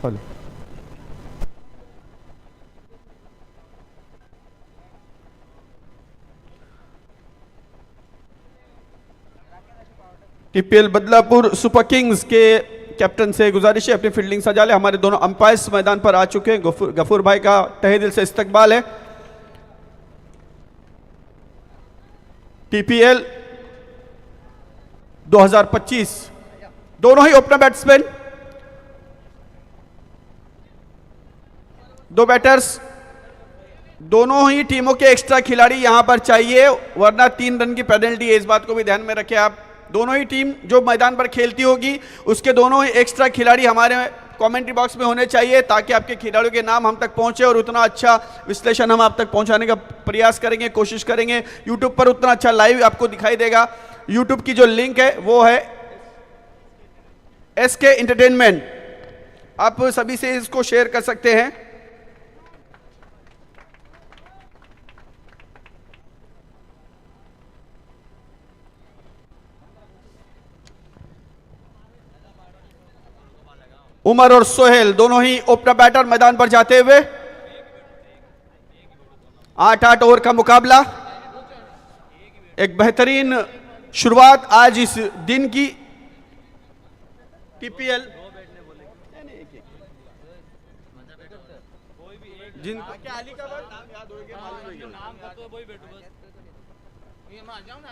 Hello. TPL Badlapur super kings के captain से गुजारिश है अपनी फील्डिंग सजा ले। हमारे दोनों अंपायर्स मैदान पर आ चुके हैं। गफूर भाई का तहे दिल से इस्तकबाल है। टीपीएल 2025 दोनों ही ओपनर बैट्समैन, दो बैटर्स, दोनों ही टीमों के एक्स्ट्रा खिलाड़ी यहां पर चाहिए, वरना 3 रन की पेनल्टी है। इस बात को भी ध्यान में रखें आप। दोनों ही टीम जो मैदान पर खेलती होगी उसके दोनों ही एक्स्ट्रा खिलाड़ी हमारे कमेंट्री बॉक्स में होने चाहिए, ताकि आपके खिलाड़ियों के नाम हम तक पहुंचे और उतना अच्छा विश्लेषण हम आप तक पहुंचाने का प्रयास करेंगे, कोशिश करेंगे। यूट्यूब पर उतना अच्छा लाइव आपको दिखाई देगा। यूट्यूब की जो लिंक है वो है एसके एंटरटेनमेंट, आप सभी से इसको शेयर कर सकते हैं। उमर और सोहेल दोनों ही ओपनर बैटर मैदान पर जाते हुए। 8-8 ओवर का मुकाबला, एक बेहतरीन शुरुआत आज इस दिन की। टीपीएल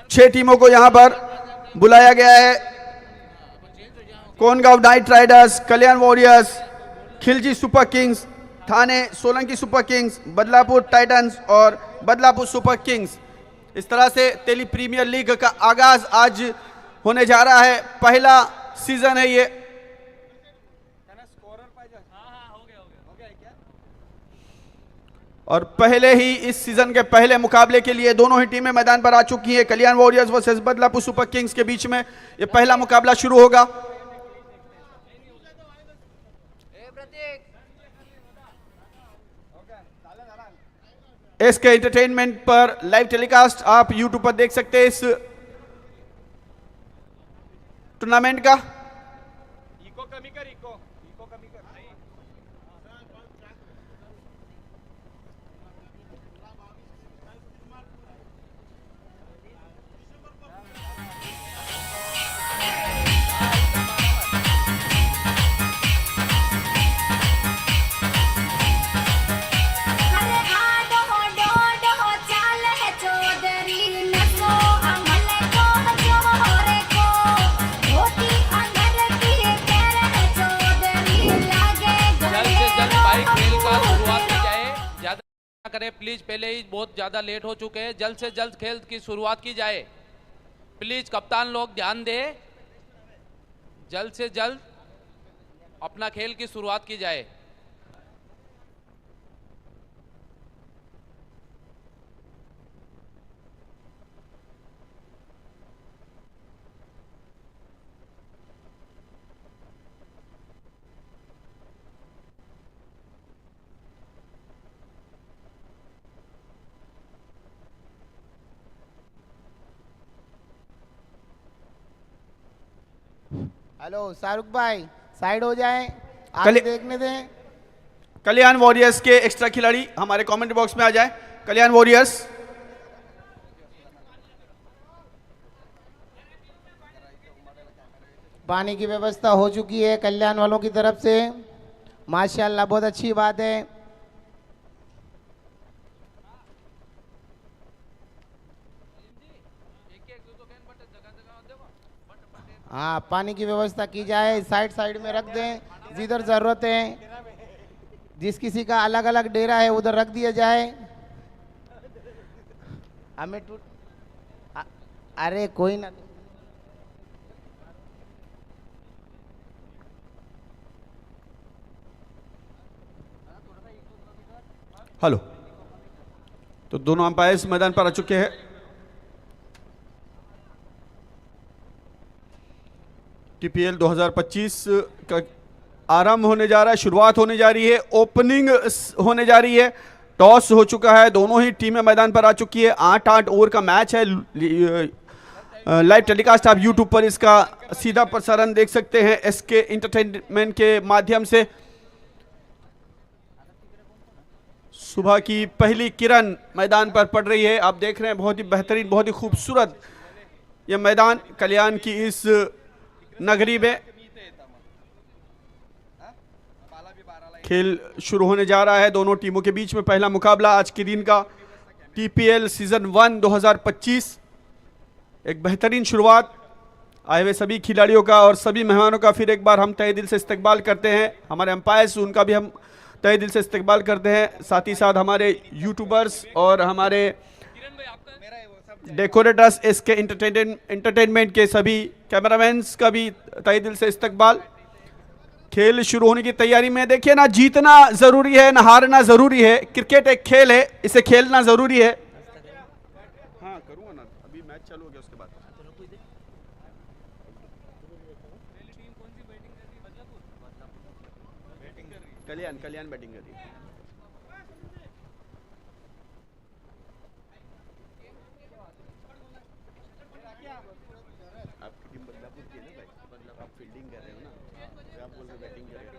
छह टीमों को यहां पर बुलाया गया है। Kongaon knight riders, Kalyan warriors, Khilji super kings, Thane Solanki super kings, Badlapur titans और बदलापुर सुपर किंग्स। इस तरह से तेली प्रीमियर लीग का आगाज आज होने जा रहा है। पहला सीजन है ये। और पहले ही इस सीजन के पहले मुकाबले के लिए दोनों ही टीमें मैदान पर आ चुकी हैं। Kalyan warriors versus Badlapur super kings के बीच में ये पहला मुकाबला शुरू होगा। एसके एंटरटेनमेंट पर लाइव टेलीकास्ट आप यूट्यूब पर देख सकते हैं इस टूर्नामेंट का। करें प्लीज, पहले ही बहुत ज्यादा लेट हो चुके हैं। जल्द से जल्द खेल की शुरुआत की जाए प्लीज। कप्तान लोग ध्यान दें, जल्द से जल्द अपना खेल की शुरुआत की जाए। हेलो शाहरुख भाई, साइड हो जाएं, आगे देखने दें। कल्याण वॉरियर्स के एक्स्ट्रा खिलाड़ी हमारे कमेंट बॉक्स में आ जाए। कल्याण वॉरियर्स, पानी की व्यवस्था हो चुकी है कल्याण वालों की तरफ से, माशाल्लाह बहुत अच्छी बात है। हाँ, पानी की व्यवस्था की जाए, साइड साइड में रख दें, जिधर जरूरत है। जिस किसी का अलग अलग डेरा है उधर रख दिया जाए। हमें अरे कोई ना। हेलो, तो दोनों अंपायर्स मैदान पर आ चुके हैं। टीपीएल 2025 का आरंभ होने जा रहा है, शुरुआत होने जा रही है, ओपनिंग होने जा रही है। टॉस हो चुका है, दोनों ही टीमें मैदान पर आ चुकी है। 8-8 ओवर का मैच है। लाइव टेलीकास्ट आप यूट्यूब पर इसका सीधा प्रसारण देख सकते हैं एसके एंटरटेनमेंट के माध्यम से। सुबह की पहली किरण मैदान पर पड़ रही है। आप देख रहे हैं बहुत ही बेहतरीन, बहुत ही खूबसूरत यह मैदान कल्याण की इस नगरी में। खेल शुरू होने जा रहा है दोनों टीमों के बीच में। पहला मुकाबला आज के दिन का टीपीएल सीजन 1 2025। एक बेहतरीन शुरुआत आए हुए सभी खिलाड़ियों का और सभी मेहमानों का फिर एक बार हम तहे दिल से इस्तकबाल करते हैं। हमारे अंपायर्स, उनका भी हम तहे दिल से इस्तकबाल करते हैं। साथ ही साथ हमारे यूट्यूबर्स और हमारे डेकोरेटर्स, इसके एंटरटेनमेंट के सभी कैमरामैन्स का भी तहे दिल से इस्तकबाल। खेल शुरू होने की तैयारी में। देखिए ना, जीतना जरूरी है ना हारना जरूरी है। क्रिकेट एक खेल है, इसे खेलना जरूरी है। हाँ करूँगा ना, अभी मैच चालू हो गया उसके बाद। कल्याण बैटिंग कर रही है। आपकी टीम बदलापुर की है ना भाई, मतलब आप फील्डिंग कर रहे हो ना, तो आप बोल रहे बैटिंग कर रहे हो।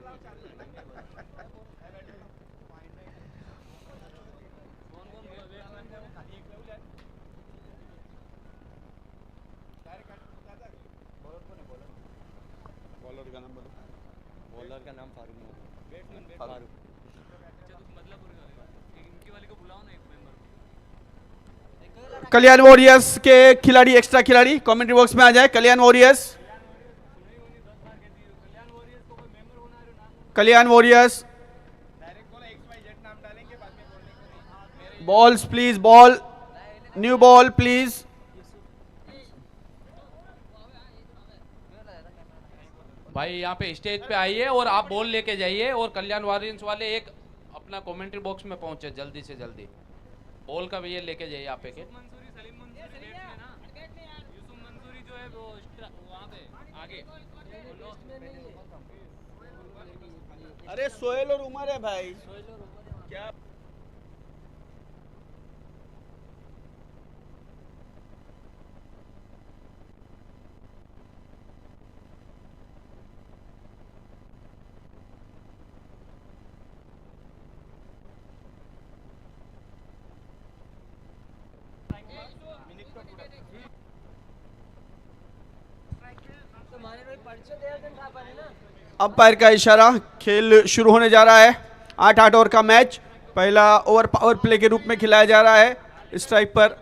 बॉलर का नाम बोलो। बॉलर का नाम फारूक मोहम्मद। फारूक। कल्याण वॉरियर्स के खिलाड़ी, एक्स्ट्रा खिलाड़ी कमेंट्री बॉक्स में आ जाए। Kalyan warriors balls please, ball, new ball please. भाई यहाँ पे स्टेज पे आइए और आप बॉल लेके जाइए और कल्याण वॉरियर्स वाले एक अपना कमेंट्री बॉक्स में पहुंचे जल्दी से जल्दी। बॉल का भी ये लेके जाइए आप एक। अरे सोहेल और उमर है भाई, क्या अंपायर का इशारा। खेल शुरू होने जा रहा है। 8-8 ओवर का मैच। पहला ओवर पावर प्ले के रूप में खिलाया जा रहा है। स्ट्राइक पर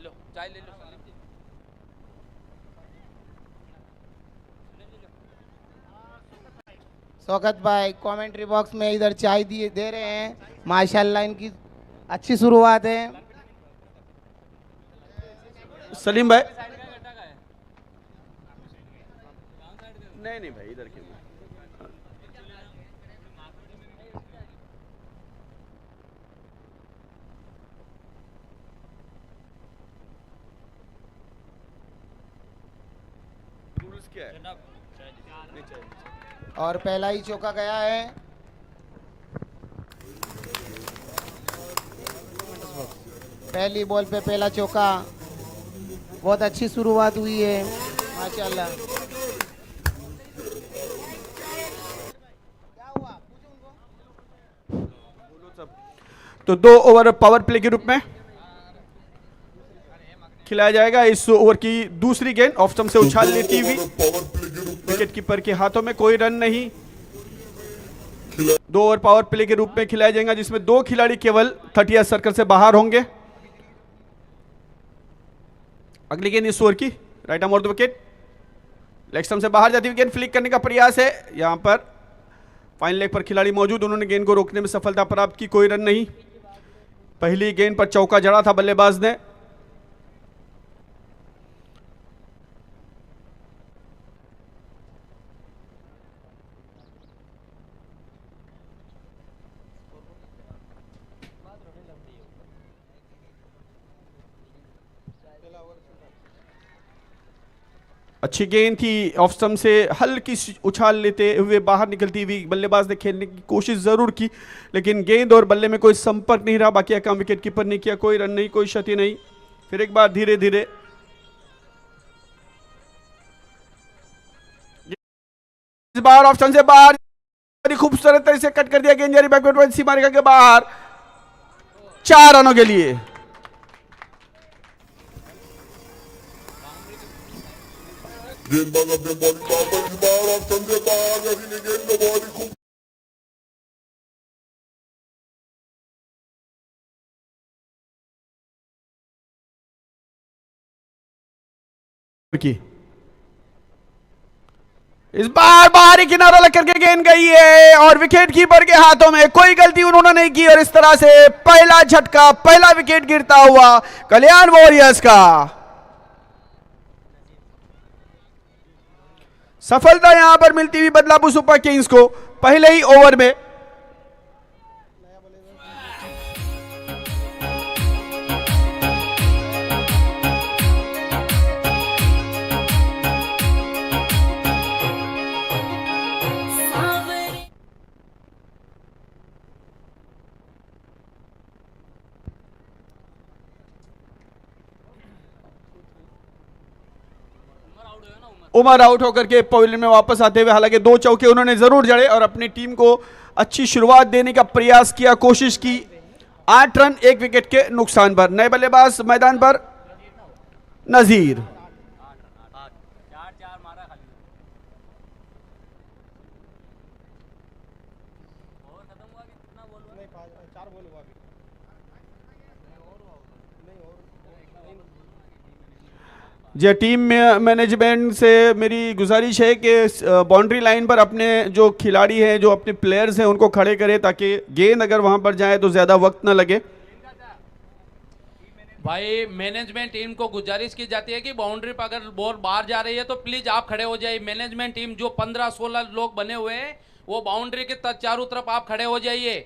लो चाय ले लो। शौकत भाई कमेंट्री बॉक्स में इधर चाय दिए दे रहे हैं। माशाल्लाह इनकी अच्छी शुरुआत है। सलीम भाई, नहीं भाई इधर क्यों। रूल्स क्या है? और पहला ही चौका गया है। पहली बॉल पे पहला चौका। बहुत अच्छी शुरुआत हुई है माशाल्लाह। तो 2 ओवर पावर प्ले के रूप में खिलाया जाएगा। इस ओवर की दूसरी गेंद ऑफ स्टंप से उछाल लेती हुई विकेट कीपर के हाथों में, कोई रन नहीं। 2 ओवर पावर प्ले के रूप में खिलाया जाएगा जिसमें 2 खिलाड़ी केवल 30 सर्कल से बाहर होंगे। अगली गेंद इस ओवर की right arm over the wicket, leg stump से बाहर जाती हुई गेंद फ्लिक करने का प्रयास है। यहां पर फाइन लेग पर खिलाड़ी मौजूद, उन्होंने गेंद को रोकने में सफलता प्राप्त की, कोई रन नहीं। पहली गेंद पर चौका जड़ा था बल्लेबाज ने। अच्छी गेंद थी, ऑफ स्टंप से हल्की सी उछाल लेते हुए बाहर निकलती हुई बल्लेबाज ने खेलने की कोशिश जरूर की, लेकिन गेंद और बल्ले में कोई संपर्क नहीं रहा। बाकी काम विकेट कीपर ने किया, कोई रन नहीं, कोई क्षति नहीं। फिर एक बार धीरे धीरे इस बार ऑफ स्टंप से बाहर खूबसूरत तरह से कट कर दिया, गेंद जारी बैकवर्ड सीमा रेखा के बाहर 4 रनों के लिए। गेंदबाज अपने बॉलिंग पावर पर इस बार ऑफ स्टंप से बाहर रफी ने गेंद को बहुत ही खूब की। इस बार बाहरी किनारा लग करके गेंद गई है और विकेट कीपर के हाथों में, कोई गलती उन्होंने नहीं की और इस तरह से पहला झटका, पहला विकेट गिरता हुआ कल्याण वॉरियर्स का। सफलता यहां पर मिलती हुई बदलापुर सुपर किंग्स को पहले ही ओवर में। उमर आउट होकर के पवेलियन में वापस आते हुए, हालांकि 2 चौके उन्होंने जरूर जड़े और अपनी टीम को अच्छी शुरुआत देने का प्रयास किया, कोशिश की। 8 रन 1 विकेट के नुकसान पर। नए बल्लेबाज मैदान पर नजीर। जी, टीम में मैनेजमेंट से मेरी गुजारिश है कि बाउंड्री लाइन पर अपने जो खिलाड़ी हैं, जो अपने प्लेयर्स हैं, उनको खड़े करें ताकि गेंद अगर वहां पर जाए तो ज्यादा वक्त ना लगे। भाई मैनेजमेंट टीम को गुजारिश की जाती है कि बाउंड्री पर अगर बॉल बाहर जा रही है तो प्लीज आप खड़े हो जाइए। मैनेजमेंट टीम जो 15-16 लोग बने हुए हैं वो बाउंड्री के चारों तरफ आप खड़े हो जाइए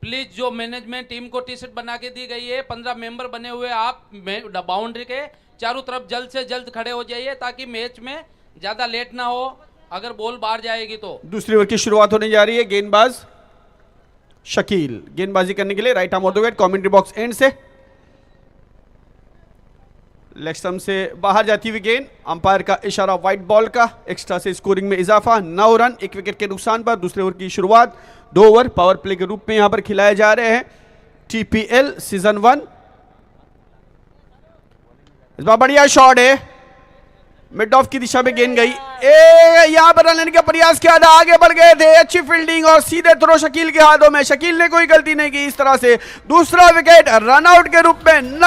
प्लीज। जो मैनेजमेंट टीम को टी शर्ट बना के दी गई है, 15 मेंबर बने हुए, आप बाउंड्री के चारों तरफ जल्द से जल्द खड़े हो जाइए ताकि मैच में ज्यादा लेट ना हो अगर बॉल बाहर जाएगी तो। दूसरी ओवर की शुरुआत होने जा रही है। गेंदबाज शकील गेंदबाजी करने के लिए right arm of the wicket, commentary box and से लेग स्टंप से बाहर जाती हुई गेंद, अंपायर का इशारा व्हाइट बॉल का। एक्स्ट्रा से स्कोरिंग में इजाफा, 9 रन 1 विकेट के नुकसान पर। दूसरे ओवर की शुरुआत 2 ओवर पावर प्ले के रूप में यहां पर खिलाए जा रहे हैं। TPL season 1। इस बार बढ़िया शॉट है, मिड ऑफ की दिशा में गेंद गई। यहां पर रन लेने का प्रयास किया था, आगे बढ़ गए थे, अच्छी फील्डिंग और सीधे थ्रो शकील के हाथों में। शकील ने कोई गलती नहीं की। इस तरह से दूसरा विकेट रन आउट के रूप में।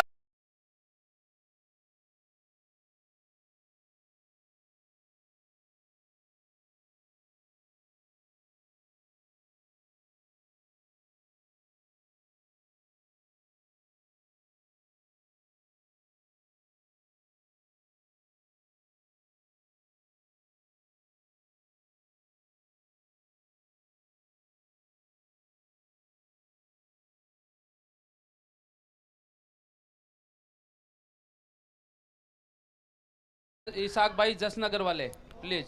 इसाक भाई जसनगर वाले प्लीज।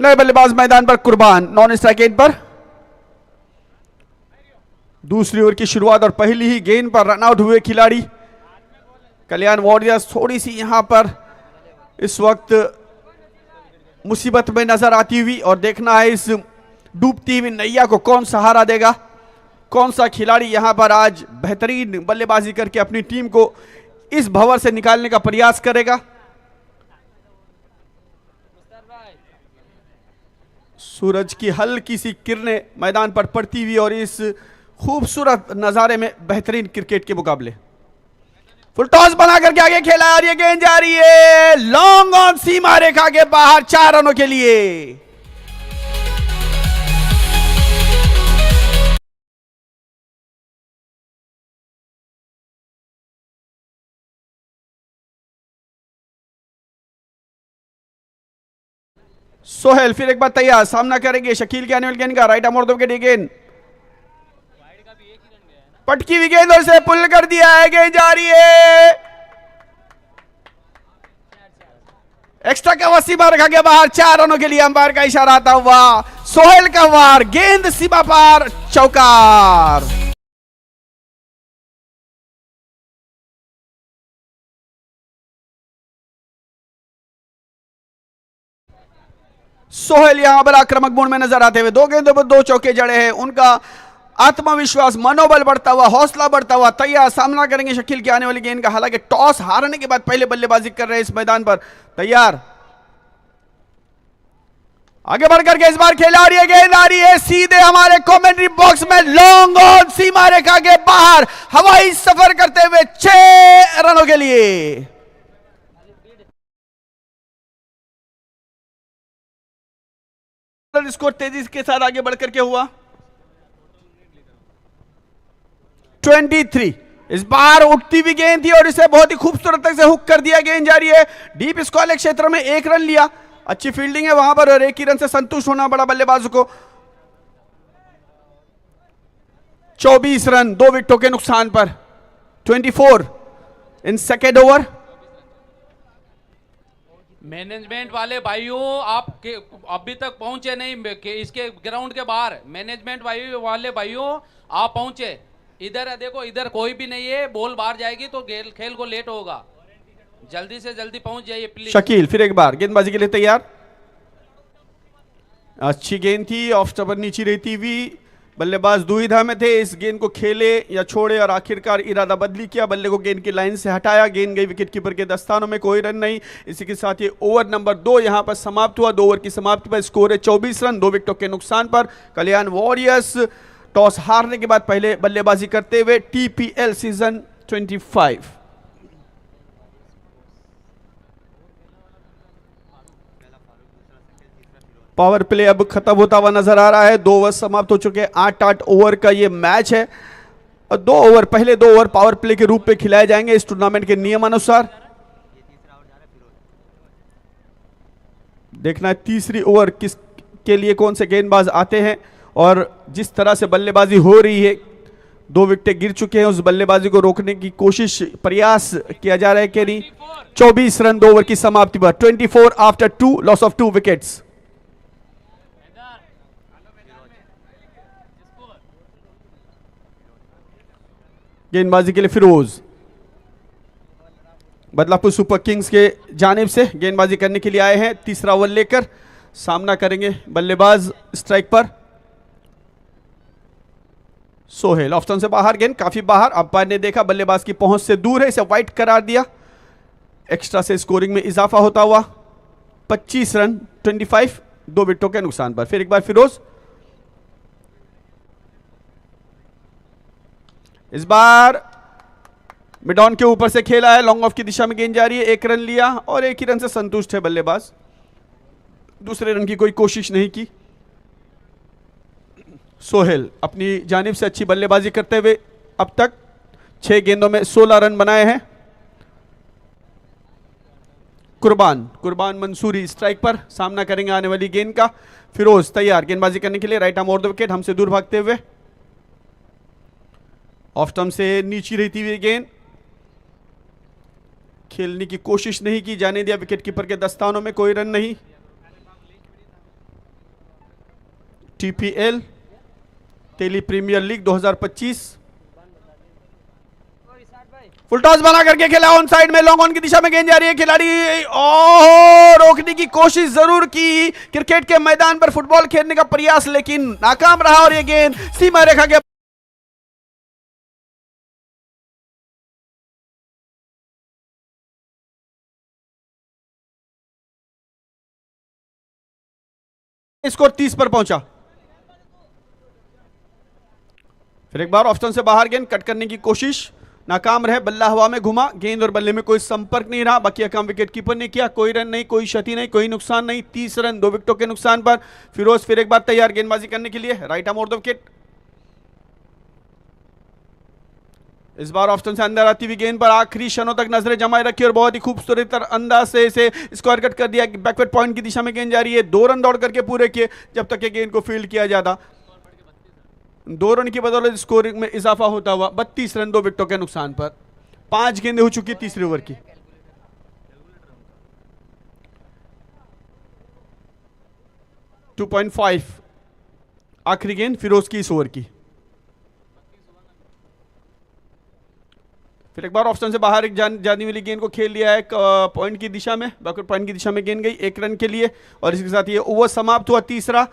नए बल्लेबाज मैदान पर कुर्बान नॉन स्ट्राइक एंड पर। दूसरी ओवर की शुरुआत और पहली ही गेंद पर रन आउट हुए खिलाड़ी कल्याण वॉरियर्स। थोड़ी सी यहां पर इस वक्त मुसीबत में नजर आती हुई और देखना है इस डूबती हुई नैया को कौन सहारा देगा, कौन सा खिलाड़ी यहां पर आज बेहतरीन बल्लेबाजी करके अपनी टीम को इस भंवर से निकालने का प्रयास करेगा। सूरज की हल्की सी किरणें मैदान पर पड़ती हुई और इस खूबसूरत नजारे में बेहतरीन क्रिकेट के मुकाबले। फुल टॉस बना करके आगे खेला और ये गेंद जा रही है लॉन्ग ऑन सीमा रेखा के बाहर 4 रनों के लिए। सोहेल फिर एक बार तैयार, सामना करेंगे शकील के आने वाली गेंद का। Right arm of the wicket, गेंद पटकी हुई गेंद और से पुल कर दिया है। गेंद जा रही है एक्स्ट्रा का हुआ, सीमा रखा गया बाहर, 4 रनों के लिए अंपायर का इशारा आता हुआ। सोहेल का वार, गेंद सीमा पार, चौकार। सोहेल यहां पर आक्रामक मोड में नजर आते हुए 2 गेंदों पर 2 चौके जड़े हैं। उनका आत्मविश्वास, मनोबल बढ़ता हुआ, हौसला बढ़ता हुआ, तैयार सामना करेंगे शकील की आने वाली गेंद का। हालांकि टॉस हारने के बाद पहले बल्लेबाजी कर रहे हैं इस मैदान पर, तैयार आगे बढ़कर के इस बार खेला और ये गेंद आ रही है सीधे हमारे कमेंट्री बॉक्स में, लॉन्ग ऑन, सीमा रेखा के बाहर, हवाई सफर करते हुए 6 रनों के लिए। स्कोर तेजी के साथ आगे बढ़कर के हुआ 23। इस बार उठती हुई गेंद थी और इसे बहुत ही खूबसूरत तक से हुक कर दिया। गेंद जा रही है डीप स्क्वायर क्षेत्र में, 1 रन लिया, अच्छी फील्डिंग है वहां पर और 1 ही रन से संतुष्ट होना बड़ा बल्लेबाज को। 24 रन 2 विकेटों के नुकसान पर, 24 इन सेकेंड ओवर। मैनेजमेंट वाले भाइयों, आप अभी तक पहुंचे नहीं इसके ग्राउंड के बाहर। मैनेजमेंट वाले भाइयों, आप पहुंचे इधर, देखो इधर कोई भी नहीं है, बॉल बाहर जाएगी तो खेल को लेट होगा, जल्दी से जल्दी पहुंच जाइए प्लीज। शकील फिर एक बार गेंदबाजी के लिए तैयार, अच्छी गेंद थी, ऑफ स्टंपर नीचे रहती हुई, बल्लेबाज दुविधा में थे, इस गेंद को खेले या छोड़े और आखिरकार इरादा बदली किया, बल्ले को गेंद की लाइन से हटाया, गेंद गई विकेट कीपर के दस्तानों में, कोई रन नहीं। इसी के साथ ये ओवर नंबर 2 यहां पर समाप्त हुआ। 2 ओवर की समाप्ति पर स्कोर है 24 रन 2 विकेटों के नुकसान पर। कल्याण वॉरियर्स टॉस हारने के बाद पहले बल्लेबाजी करते हुए, TPL सीजन 25। पावर प्ले अब खत्म होता हुआ नजर आ रहा है। 2 ओवर समाप्त हो चुके हैं, 8-8 ओवर का ये मैच है और 2 ओवर, पहले 2 ओवर पावर प्ले के रूप में खिलाए जाएंगे इस टूर्नामेंट के नियम अनुसार। देखना है तीसरी ओवर किस के लिए कौन से गेंदबाज आते हैं और जिस तरह से बल्लेबाजी हो रही है, 2 विकेट गिर चुके हैं, उस बल्लेबाजी को रोकने की कोशिश, प्रयास किया जा रहा है कि नहीं। 24 रन 2 ओवर की समाप्ति पर, 24 आफ्टर 2 लॉस ऑफ 2 विकेट्स। गेंदबाजी के लिए फिरोज, बदलापुर सुपर किंग्स के जानिब से गेंदबाजी करने के लिए आए हैं। तीसरा ओवर लेकर सामना करेंगे बल्लेबाज स्ट्राइक पर सोहेल। ऑफ स्टंप से बाहर, गेंद काफी बाहर, अंपायर ने देखा बल्लेबाज की पहुंच से दूर है, इसे वाइड करार दिया। एक्स्ट्रा से स्कोरिंग में इजाफा होता हुआ 25 रन 25 2 विकेटों के नुकसान पर। फिर एक बार फिरोज, इस बार मिड ऑन के ऊपर से खेला है, लॉन्ग ऑफ की दिशा में गेंद जा रही है, 1 रन लिया और 1 ही रन से संतुष्ट है बल्लेबाज, दूसरे रन की कोई कोशिश नहीं की। सोहेल अपनी जानिब से अच्छी बल्लेबाजी करते हुए अब तक 6 गेंदों में 16 रन बनाए हैं। कुर्बान मंसूरी स्ट्राइक पर सामना करेंगे आने वाली गेंद का। फिरोज तैयार गेंदबाजी करने के लिए, right arm over the wicket, हमसे दूर भागते हुए, ऑफ स्टंप से नीचे रहती हुई गेंद, खेलने की कोशिश नहीं की, जाने दिया विकेट कीपर के दस्तानों में, कोई रन नहीं। TPL Tele Premier League 2025 full toss बना करके खेला, ऑन साइड में, लॉन्ग ऑन की दिशा में गेंद जा रही है, खिलाड़ी रोकने की कोशिश जरूर की, क्रिकेट के मैदान पर फुटबॉल खेलने का प्रयास लेकिन नाकाम रहा और यह गेंद सीमा रेखा के स्कोर 30 पर पहुंचा। फिर एक बार ऑफ स्टंप से बाहर, गेंद कट करने की कोशिश नाकाम रहे, बल्ला हवा में घुमा, गेंद और बल्ले में कोई संपर्क नहीं रहा, बाकी काम विकेट कीपर ने किया, कोई रन नहीं, कोई क्षति नहीं, कोई नुकसान नहीं। 30 रन 2 विकेटों के नुकसान पर। फिरोज फिर एक बार तैयार गेंदबाजी करने के लिए, right arm over the wicket, इस बार ऑफ स्टंप से अंदर आती हुई गेंद पर आखिरी क्षणों तक नजरें जमाए रखी और बहुत ही खूबसूरत अंदाज से इसे स्क्वायर कट कर दिया। बैकवर्ड पॉइंट की दिशा में गेंद जा रही है, 2 रन दौड़ करके पूरे किए जब तक ये गेंद को फील्ड किया जाता। 2 रन की बदौलत स्कोरिंग में इजाफा होता हुआ 32 रन 2 विकेटों के नुकसान पर। 5 गेंदें हो चुकी तीसरे ओवर की। 2.5 आखिरी गेंद फिरोज की इस ओवर की। फिर एक बार ऑप्शन से बाहर एक जाने वाली गेंद को खेल लिया है पॉइंट की दिशा में, बैकवर्ड पॉइंट की दिशा में गेंद गई 1 रन के लिए। और इसके साथ ये ओवर समाप्त हुआ, तीसरा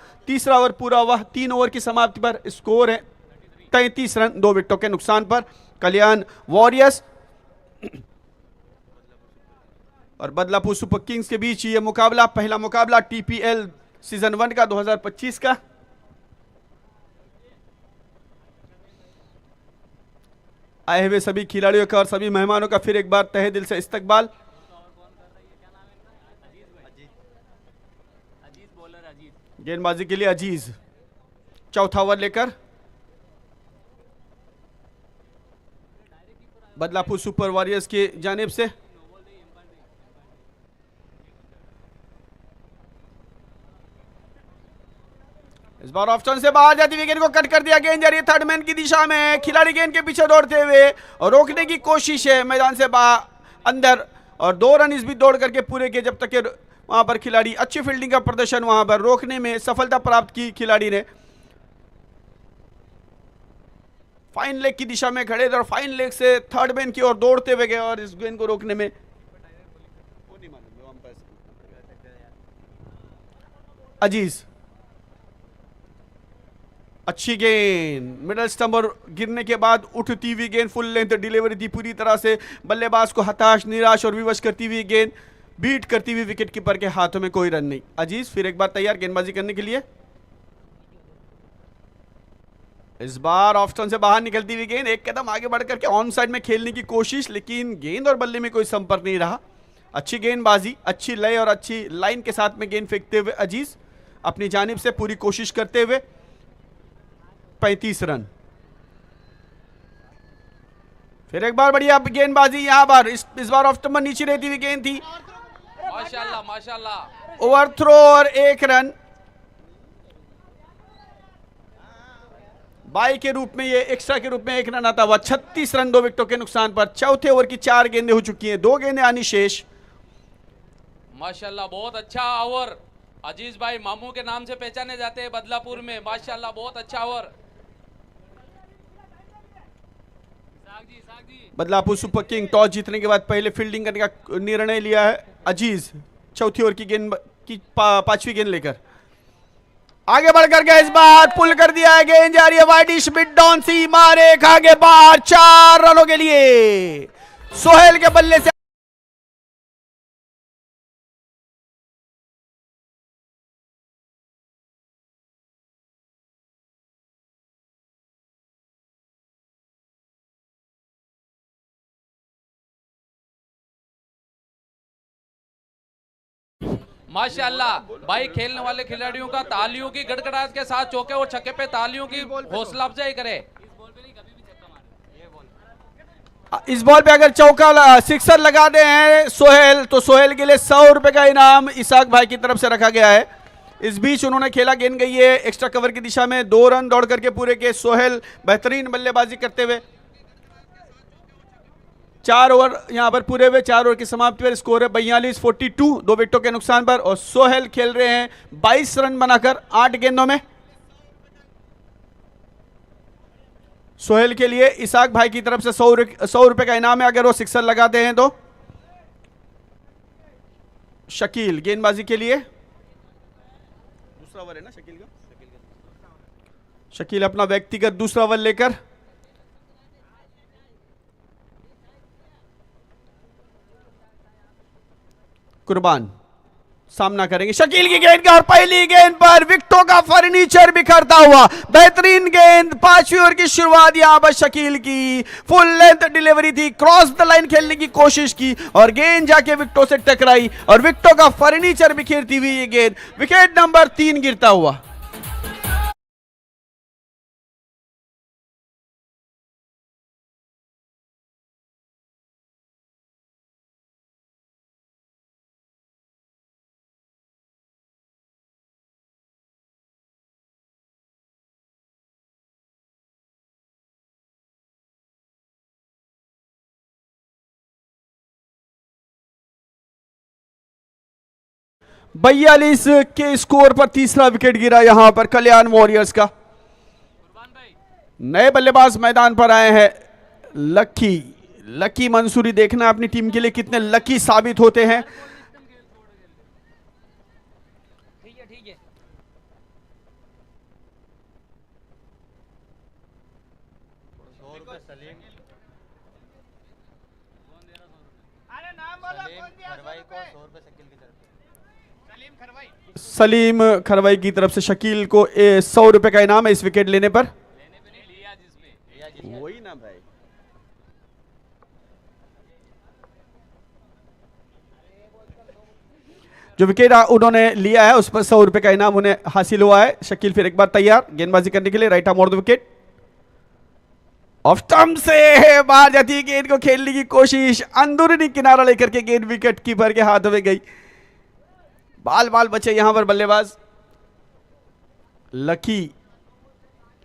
ओवर पूरा हुआ। 3 ओवर की समाप्ति पर स्कोर है 33 रन 2 विकेटों के नुकसान पर। कल्याण वॉरियर्स और बदलापुर सुपर किंग्स के बीच ये मुकाबला, पहला मुकाबला टीपीएल सीजन 1 का 2025 का। आए हुए सभी खिलाड़ियों का और सभी मेहमानों का फिर एक बार तहे दिल से इस्तकबाल। गेंदबाजी के लिए अजीज चौथा ओवर लेकर बदलापुर सुपर वॉरियर्स की जानिब से। इस बार ऑप्शन से बाहर जाती हुई गेंद को कट कर दिया। गेंद जा रही है थर्ड मैन की दिशा में, खिलाड़ी गेंद के पीछे दौड़ते हुए और रोकने की कोशिश है मैदान से बाहर अंदर, और 2 रन इस भी दौड़ करके पूरे किए जब तक कि वहां पर खिलाड़ी अच्छी फील्डिंग का प्रदर्शन वहां पर रोकने में सफलता प्राप्त की खिलाड़ी ने। फाइन लेग की दिशा में खड़े थे और फाइन लेग से थर्ड मैन की ओर दौड़ते हुए गए और इस गेंद को रोकने में अजीज अच्छी गेंद मिडल स्टंप और गिरने के बाद उठती हुई गेंद फुल लेंथ डिलीवरी थी पूरी तरह से बल्लेबाज को हताश, निराश और विवश करती हुई गेंद बीट करती हुई विकेट कीपर के हाथों में कोई रन नहीं। अजीज फिर एक बार तैयार गेंदबाजी करने के लिए। इस बार ऑफ स्टंप से बाहर निकलती हुई गेंद, एक कदम आगे बढ़ करके ऑन साइड में खेलने की कोशिश, लेकिन गेंद और बल्ले में कोई संपर्क नहीं रहा। अच्छी गेंदबाजी, अच्छी लय और अच्छी लाइन के साथ में गेंद फेंकते हुए अजीज अपनी जानिब से पूरी कोशिश करते हुए 35 रन। फिर एक बार बढ़िया गेंदबाजी यहां पर, इस बार ऑफ स्टंप नीचे रहती हुई गेंद थी, माशाल्लाह माशाल्लाह। ओवर थ्रो और 1 रन। बाई के रूप में ये एक्स्ट्रा के रूप में 1 रन आता हुआ 36 रन 2 विकेटों के नुकसान पर। चौथे ओवर की 4 गेंदें हो चुकी हैं, 2 गेंदें आनी शेष। माशाल्लाह बहुत अच्छा ओवर, अजीज भाई मामू के नाम से पहचाने जाते हैं बदलापुर में। माशाल्लाह बहुत अच्छा over. Badlapur super king toss जीतने के बाद पहले फील्डिंग करने का निर्णय लिया है। अजीज चौथी ओवर की गेंद की 5वीं गेंद लेकर आगे बढ़कर गए, इस बार पुल कर दिया है, गेंद जा रही है वाइडिश मिड डाउन सी, मारे आगे बाहर 4 रनों के लिए सोहेल के बल्ले से। माशाल्लाह भाई, खेलने वाले खिलाड़ियों का तालियों की गड़गड़ाहट के साथ चौके और छक्के पे तालियों की हौसला अफजाई करे। इस बॉल पे अगर चौका सिक्सर लगा दे हैं सोहेल, तो सोहेल के लिए 100 रुपए का इनाम इसाक भाई की तरफ से रखा गया है। इस बीच उन्होंने खेला, गेंद गई है एक्स्ट्रा कवर की दिशा में, 2 रन दौड़ करके पूरे के सोहेल बेहतरीन बल्लेबाजी करते हुए 4 ओवर यहां पर पूरे हुए। 4 ओवर की समाप्ति पर स्कोर है 42-42 2 विकेटों के नुकसान पर। और सोहेल खेल रहे हैं 22 रन बनाकर 8 गेंदों में। सोहेल के लिए इसाक भाई की तरफ से 100 रुपए का इनाम है अगर वो सिक्सर लगाते हैं तो। शकील गेंदबाजी के लिए, दूसरा ओवर है ना शकील का, शकील अपना व्यक्तिगत दूसरा ओवर लेकर कुर्बान सामना करेंगे शकील की गेंद का। और पहली गेंद पर विकेटों का फर्नीचर बिखरता हुआ बेहतरीन गेंद, 5वीं ओवर की शुरुआत यहां पर शकील की फुल लेंथ डिलीवरी थी, क्रॉस द लाइन खेलने की कोशिश की और गेंद जाके विकेटों से टकराई और विकेटों का फर्नीचर बिखेरती हुई ये गेंद विकेट नंबर 3 गिरता हुआ। 42 के स्कोर पर तीसरा विकेट गिरा यहां पर कल्याण वॉरियर्स का। नए बल्लेबाज मैदान पर आए हैं लकी मंसूरी। देखना अपनी टीम के लिए कितने लकी साबित होते हैं। ठीक है। सलीम खरवाई की तरफ से शकील को 100 रुपए का इनाम है इस विकेट लेने पर। वही ना भाई, जो विकेट उन्होंने लिया है उस पर 100 रुपए का इनाम उन्हें हासिल हुआ है। शकील फिर एक बार तैयार गेंदबाजी करने के लिए। राइट आर्म और द विकेट, ऑफ स्टंप से बाहर जाती है गेंद को खेलने की कोशिश, अंदरूनी किनारा लेकर के गेंद विकेट कीपर के हाथों में गई। बाल बचे यहां पर बल्लेबाज।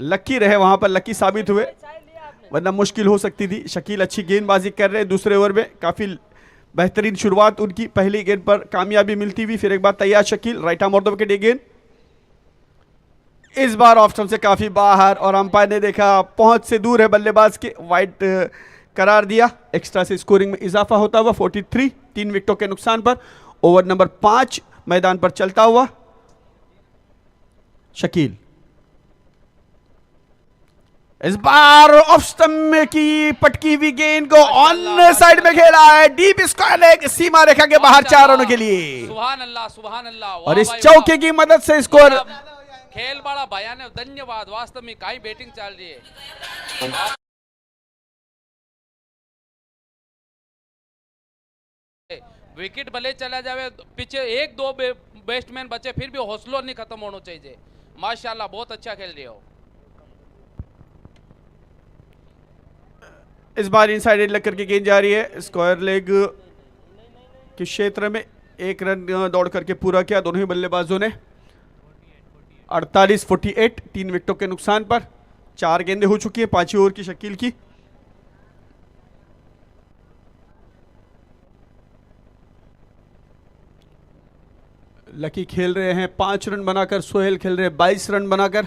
लकी रहे वहां पर, लकी साबित हुए, वरना मुश्किल हो सकती थी। शकील अच्छी गेंदबाजी कर रहे हैं दूसरे ओवर में, काफी बेहतरीन शुरुआत उनकी। पहली गेंद पर कामयाबी मिलती हुई, फिर एक बार तैयार शकील। राइट आर्म और द विकेट गेंद इस बार ऑफ स्टंप से काफी बाहर और अंपायर ने देखा पहुंच से दूर है बल्लेबाज के, वाइड करार दिया। एक्स्ट्रा से स्कोरिंग में इजाफा होता हुआ 43, 3 विकेटों के नुकसान पर। ओवर नंबर 5 मैदान पर चलता हुआ शकील इस बार ऑफ स्टंप की पटकी हुई गेंद को ऑन साइड में खेला है, डीप स्क्वायर लेग, सीमा रेखा के बाहर 4 रनों के लिए। सुभान अल्लाह। और इस चौके की मदद से स्कोर खेल बड़ा भयानक, धन्यवाद। वास्तव में काई बैटिंग चल रही है। विकेट भले चला जावे, पीछे 1-2 बैट्समैन बचे, फिर भी हौसला नहीं खत्म होना चाहिए। माशाल्लाह बहुत अच्छा खेल रहे हो। इस बार इनसाइड एज लग करके गेंद जा रही है। स्क्वायर लेग के क्षेत्र में 1 रन दौड़ करके पूरा किया दोनों ही बल्लेबाजों ने। 48-48, 3 विकेटों के नुकसान पर। 4 गेंदें हो चुकी है 5 ओवर की शकील की। लकी खेल रहे हैं 5 रन बनाकर, सोहेल खेल रहे हैं 22 रन बनाकर।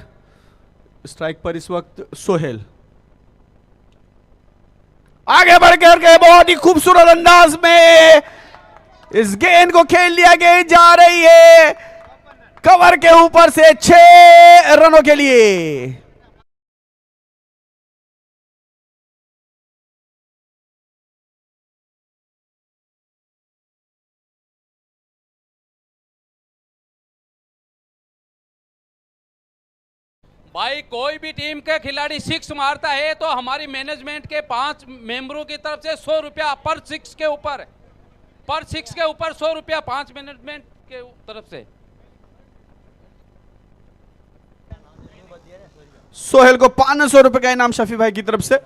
स्ट्राइक पर इस वक्त सोहेल आगे बढ़कर के बहुत ही खूबसूरत अंदाज में इस गेंद को खेल लिया। गेंद जा रही है कवर के ऊपर से 6 रनों के लिए। भाई कोई भी टीम के खिलाड़ी 6 मारता है तो हमारी मैनेजमेंट के 5 मेंबरों की तरफ से 100 रुपया पर 6 के ऊपर 100 रुपया 5 मैनेजमेंट के तरफ से। सोहेल को 500 रुपए का इनाम शफी भाई की तरफ से।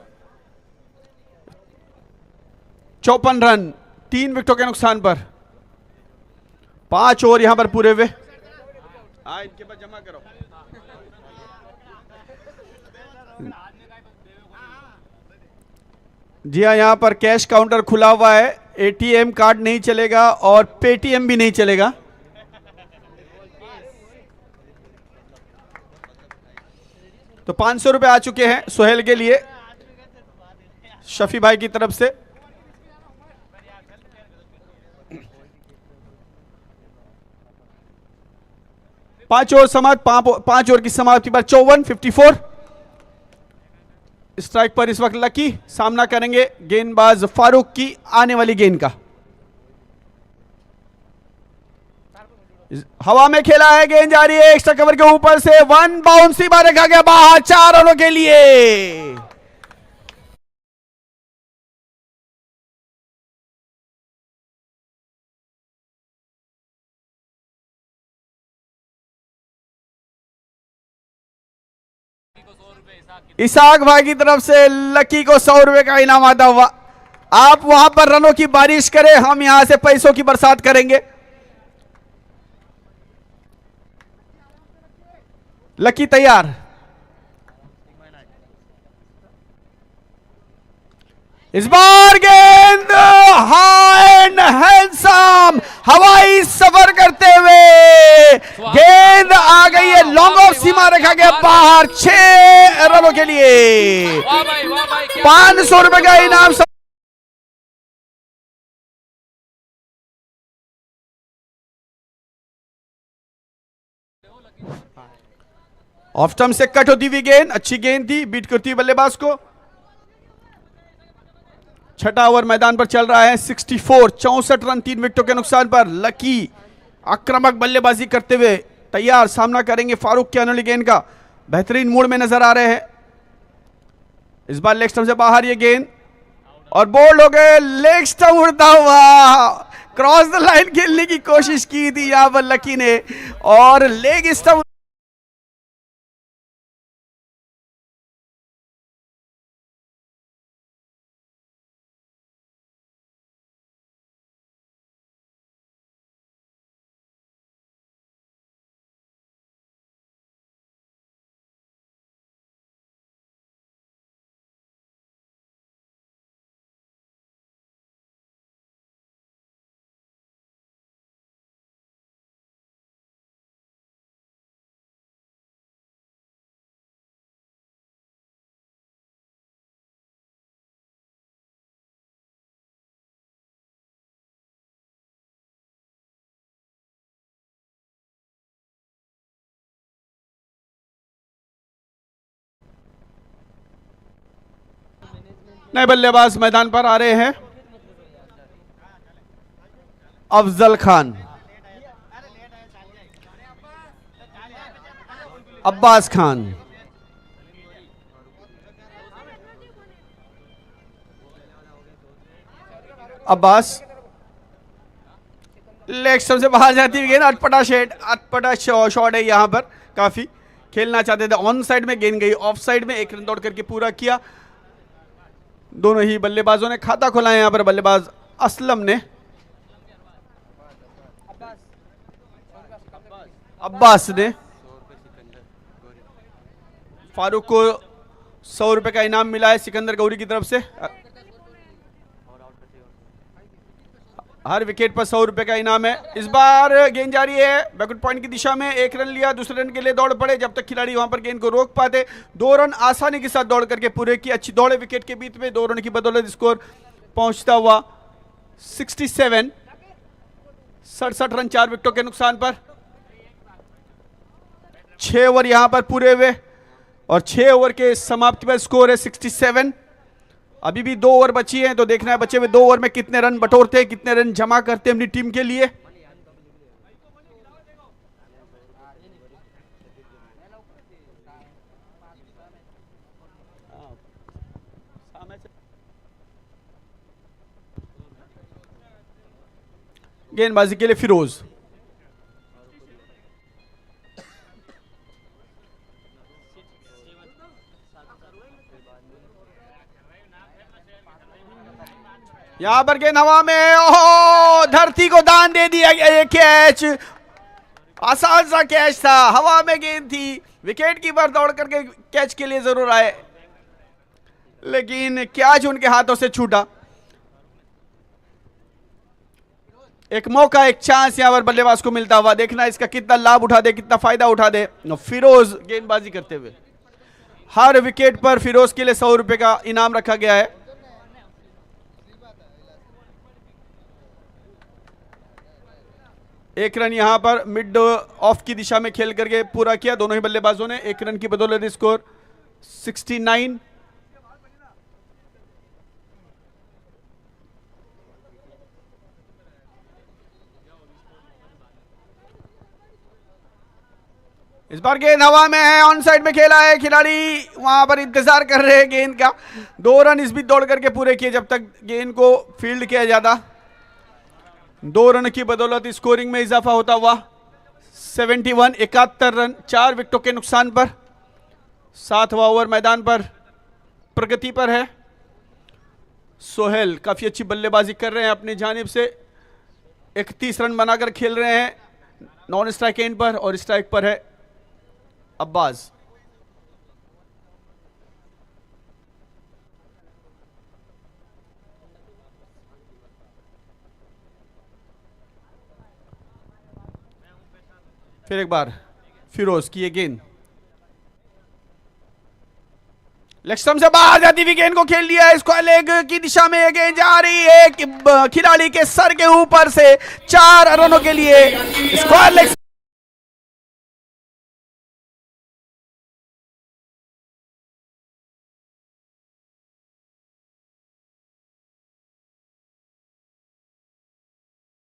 54 रन 3 विकेटों के नुकसान पर। 5 ओवर यहां पर पूरे हुए। इनके पास जमा करो। जी हाँ, यहां पर कैश काउंटर खुला हुआ है, एटीएम कार्ड नहीं चलेगा और पेटीएम भी नहीं चलेगा। तो 500 रुपए आ चुके हैं सोहेल के लिए शफी भाई की तरफ से। पांच ओवर की समाप्ति पर 54-54। स्ट्राइक पर इस वक्त लकी सामना करेंगे गेंदबाज फारूक की आने वाली गेंद का। हवा में खेला है, गेंद जा रही है एक्स्ट्रा कवर के ऊपर से, 1 बाउंस सीमा रखा गया बाहर 4 रनों के लिए। इसाक भाई की तरफ से लकी को 100 रुपए का इनाम आता हुआ। आप वहां पर रनों की बारिश करें, हम यहां से पैसों की बरसात करेंगे। लकी तैयार। इस बार गेंद हाई एंड हैंडसम हवाई सफर करते हुए फेंका गया बाहर 6 रनों के लिए। वाह भाई वाह भाई, क्या 500 रुपए का इनाम। ऑफ स्टंप से कट होती हुई गेंद, अच्छी गेंद थी, बीट करती हुई बल्लेबाज को। छठा ओवर मैदान पर चल रहा है। 64, 64 रन 3 विकेटों के नुकसान पर। लकी आक्रामक बल्लेबाजी करते हुए तैयार, सामना करेंगे फारूक की अनोली गेंद का। बेहतरीन मूड में नजर आ रहे हैं। इस बार लेग स्टंप से बाहर ये गेंद और बोल्ड हो गए। लेग स्टंप उड़ता हुआ क्रॉस द लाइन खेलने की कोशिश की थी यहां पर लकी ने, और लेग स्टंप। नए बल्लेबाज मैदान पर आ रहे हैं। अफजल खान, अब्बास खान, अब्बास लेग स्टंप से बाहर जाती हुई गेंद, अटपटा शॉट है यहां पर। काफी खेलना चाहते थे, ऑन साइड में गेंद गई, ऑफ साइड में 1 रन दौड़ करके पूरा किया। दोनों ही बल्लेबाजों ने खाता खोला है यहां पर। बल्लेबाज असलम ने, अब्बास ने। फारूक को 100 रुपए का इनाम मिला है सिकंदर गौरी की तरफ से। हर विकेट पर 100 रुपए का इनाम है। इस बार गेंद जा रही है बैकवर्ड पॉइंट की दिशा में। 1 रन लिया, दूसरे रन के लिए दौड़ पड़े, जब तक खिलाड़ी वहां पर गेंद को रोक पाते। 2 रन आसानी के साथ दौड़ करके पूरे की। अच्छी दौड़े विकेट के बीच में, 2 रन की बदौलत स्कोर पहुंचता हुआ 67। 67 रन 4 विकेटों के नुकसान पर। 6 ओवर यहां पर पूरे हुए और 6 ओवर के समाप्ति पर स्कोर है 67। अभी भी 2 ओवर बची हैं, तो देखना है बचे हुए 2 ओवर में कितने रन बटोरते हैं, कितने रन जमा करते हैं अपनी टीम के लिए। गेंदबाजी के लिए फिरोज, यहां पर गेंद हवा में, ओहो, धरती को दान दे दिया गया ये कैच। आसान सा कैच था, हवा में गेंद थी, विकेट कीपर दौड़ करके कैच के लिए जरूर आए, लेकिन कैच उनके हाथों से छूटा। एक मौका, एक चांस यहां पर बल्लेबाज को मिलता हुआ। देखना इसका कितना लाभ उठा दे, कितना फायदा उठा दे। फिरोज गेंदबाजी करते हुए, हर विकेट पर फिरोज के लिए 100 रुपए का इनाम रखा गया है। एक रन यहां पर मिड ऑफ की दिशा में खेल करके पूरा किया दोनों ही बल्लेबाजों ने। 1 रन की बदौलत स्कोर 69। इस बार गेंद हवा में है, ऑन साइड में खेला है, खिलाड़ी वहां पर इंतजार कर रहे हैं गेंद का। 2 रन इस बीच दौड़ करके पूरे किए जब तक गेंद को फील्ड किया जाता। 2 रन की बदौलत स्कोरिंग में इजाफा होता हुआ 71। 71 रन 4 विकेटों के नुकसान पर। 7वां ओवर मैदान पर प्रगति पर है। सोहेल काफी अच्छी बल्लेबाजी कर रहे हैं अपनी जानिब से। 31 रन बनाकर खेल रहे हैं नॉन स्ट्राइक एंड पर, और स्ट्राइक पर है अब्बास। फिर एक बार फिरोज की ये गेंद, लेग स्टंप से बाहर जाती हुई गेंद को खेल लिया। स्क्वायर लेग की दिशा में गेंद जा रही है खिलाड़ी के सर के ऊपर से। 4 रनों के लिए स्क्वायर लेग।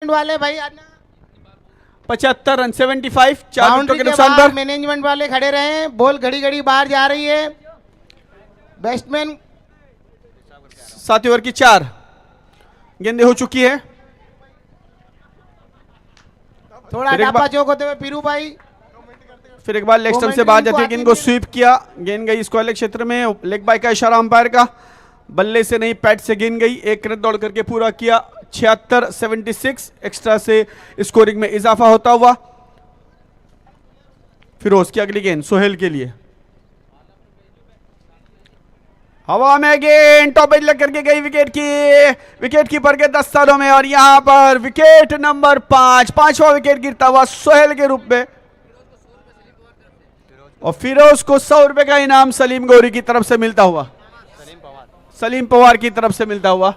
वाले भाई 75 रन 75 4 विकेटों के नुकसान पर। मैनेजमेंट वाले खड़े रहे। बॉल घड़ी घड़ी बाहर जा रही है। बैट्समैन 7 ओवर की 4 गेंदें हो चुकी है। थोड़ा डापा चौक होते हुए पीरू भाई। फिर एक बार लेग स्टंप से बाहर जाती है गेंद को स्वीप किया। गेंद गई स्क्वायर लेग क्षेत्र में। लेग बाय का इशारा अंपायर का। बल्ले से नहीं पैड से गेंद गई। 1 रन दौड़ करके पूरा किया। 76-76 एक्स्ट्रा से स्कोरिंग में इजाफा होता हुआ। फिरोज की अगली गेंद सोहेल के लिए। हवा में गेंद टॉप एज लग करके गई विकेट कीपर के दस्तानों में। और यहां पर विकेट नंबर 5, 5वां विकेट गिरता हुआ सोहेल के रूप में। और फिरोज को 100 रुपए का इनाम सलीम गौरी की तरफ से मिलता हुआ। सलीम पवार की तरफ से मिलता हुआ।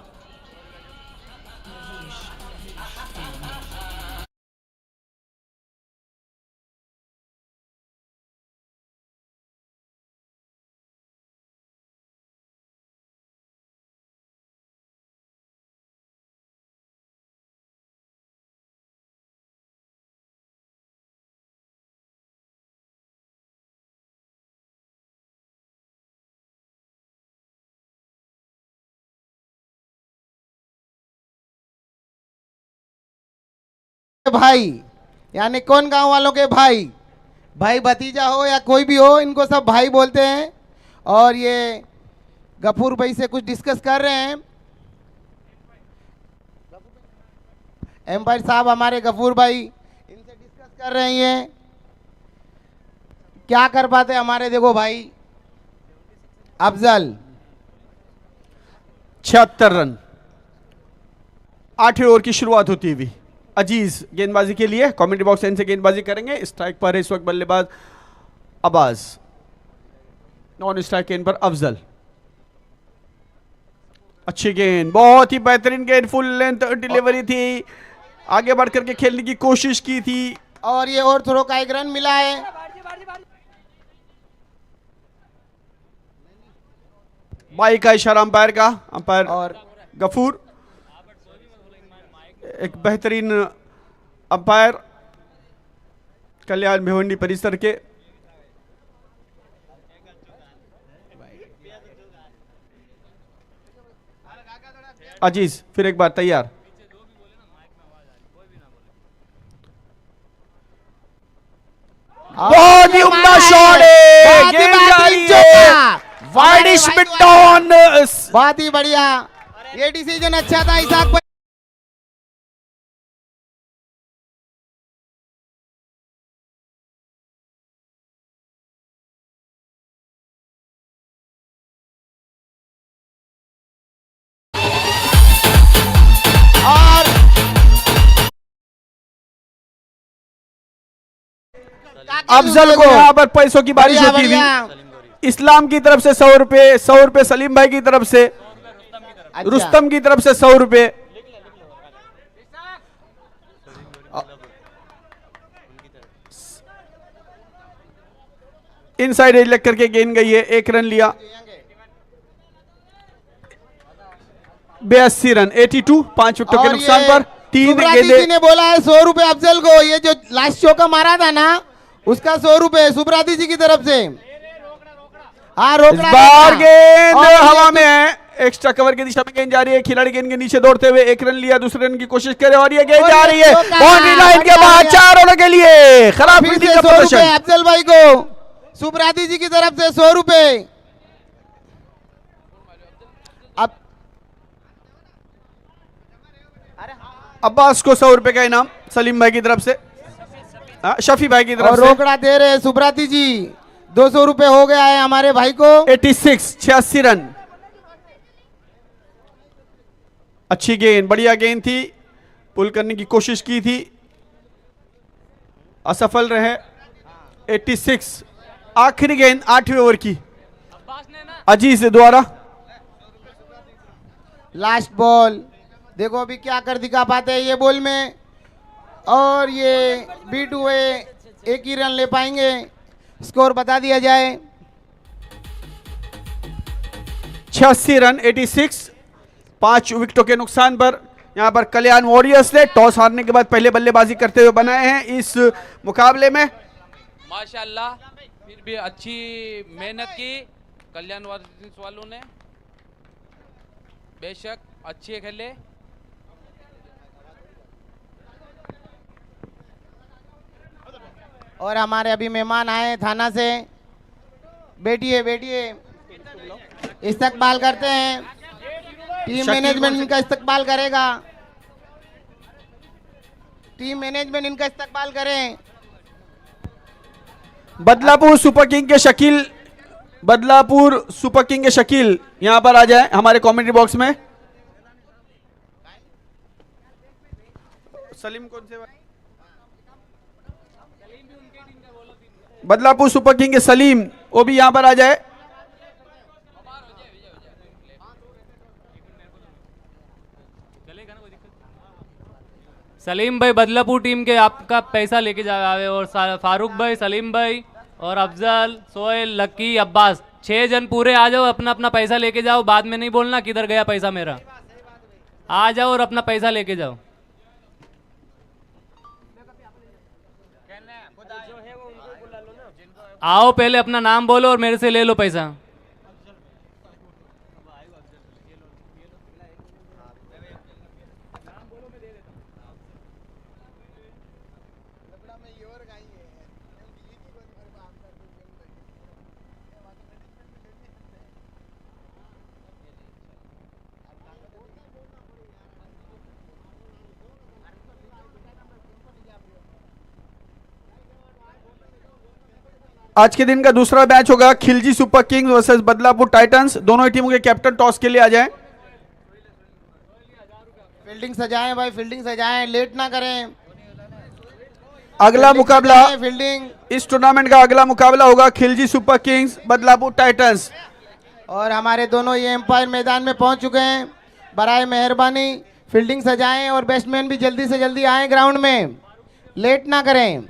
भाई यानी कौन गांव वालों के भाई भतीजा हो या कोई भी हो, इनको सब भाई बोलते हैं। और ये गफूर भाई से कुछ डिस्कस कर रहे हैं। एम्पायर साहब हमारे गफूर भाई इनसे डिस्कस कर रहे हैं क्या कर पाते हमारे। देखो भाई अफजल 76 रन 8वें ओवर की शुरुआत होती हुई। अजीज गेंदबाजी के लिए कमेंट्री बॉक्स से गेंदबाजी करेंगे। स्ट्राइक पर है इस वक्त बल्लेबाज अब्बास। नॉन स्ट्राइक गेंद पर अफजल। अच्छी गेंद, बहुत ही बेहतरीन गेंद, फुल लेंथ डिलीवरी थी। आगे बढ़ करके खेलने की कोशिश की थी। और ये और थ्रो का 1 रन मिला है। बाई का इशारा अंपायर का। अंपायर और गफूर एक बेहतरीन अंपायर कल्याण भिवंडी परिसर के। अजीज फिर एक बार तैयार। बहुत ही उम्दा शॉट है। गेंद जा रही है वाइडिश मिड डाउन। बहुत ही बढ़िया, ये डिसीजन अच्छा था इसाक भाई। अफजल को यहाँ पर पैसों की बारिश होती हुई। इस्लाम की तरफ से 100 रुपए, 100 रुपए सलीम भाई की तरफ से, रुस्तम की तरफ से 100 रुपए। इनसाइड एज लग करके गेंद गई है। 1 रन लिया। 82 रन 82 5 विकेटों के नुकसान पर। 3 गेंदें ने बोला है 100 रुपए अफजल को। ये जो लास्ट चौका मारा था ना उसका 100 रुपए सुब्राती जी की तरफ से। हाँ इस बार गेंद हवा में है। एक्स्ट्रा कवर की दिशा में गेंद जा रही है। खिलाड़ी गेंद के नीचे दौड़ते हुए 1 रन लिया। दूसरे रन की कोशिश करे और ये गेंद जा रही है बाउंड्री लाइन के बाहर। 4 रनों के लिए खराब फील्डिंग का प्रदर्शन। अफजल भाई को सुब्राती जी की तरफ से 100 रुपए। अब अब्बास को 100 रुपए का इनाम सलीम भाई की तरफ से, शफी भाई की तरफ और से। रोकड़ा दे रहे सुब्राती जी। 200 रुपए हो गया है हमारे भाई को। 86 रन। अच्छी गेंद, बढ़िया गेंद थी। पुल करने की कोशिश की थी, असफल रहे। 86 आखिरी गेंद 8वें ओवर की। अजीज द्वारा। लास्ट बॉल, देखो अभी क्या कर दिखा पाते हैं ये बॉल में, और ये बीट हुए, एक ही रन ले पाएंगे। स्कोर बता दिया जाए। 86 रन 86, 5 विकेटों के नुकसान पर यहां पर कल्याण वॉरियर्स ने टॉस हारने के बाद पहले बल्लेबाजी करते हुए बनाए हैं इस मुकाबले में। माशाल्लाह, फिर भी अच्छी मेहनत की कल्याण वॉरियर्स वालों ने, बेशक अच्छे खेले। और हमारे अभी मेहमान आए थाना से, बैठिए बैठिए, इस्तकबाल करते हैं। टीम शकील मैनेजमेंट कौन से- इनका इस्तकबाल करेगा। टीम मैनेजमेंट इनका इस्तकबाल करें। बदलापुर सुपर किंग के शकील, बदलापुर सुपर किंग के शकील यहां पर आ जाए हमारे कमेंट्री बॉक्स में। सलीम कौन से? बदलापुर सुपर किंग के सलीम, वो भी यहां पर आ जाए। सलीम भाई बदलापुर टीम के आपका पैसा लेके जा आवे, और फारूक भाई, सलीम भाई और अफजल, सोहेल, लक्की, अब्बास, 6 जन पूरे आ जाओ, अपना अपना पैसा लेके जाओ। बाद में नहीं बोलना किधर गया पैसा मेरा। आ जाओ और अपना पैसा लेके जाओ। आओ, पहले अपना नाम बोलो और मेरे से ले लो पैसा। आज के दिन का दूसरा मैच होगा Khilji super Kings versus Badlapur Titans. दोनों ही टीमों के कैप्टन टॉस के लिए आ जाएं। फील्डिंग सजाएं भाई, फील्डिंग सजाएं, लेट ना करें। अगला मुकाबला, फील्डिंग। इस टूर्नामेंट का अगला मुकाबला होगा Khilji super kings Badlapur titans. और हमारे दोनों ये एम्पायर मैदान में पहुंच चुके हैं। बराए मेहरबानी फील्डिंग सजाएं और बैट्समैन भी जल्दी से जल्दी आए ग्राउंड में, लेट ना करें।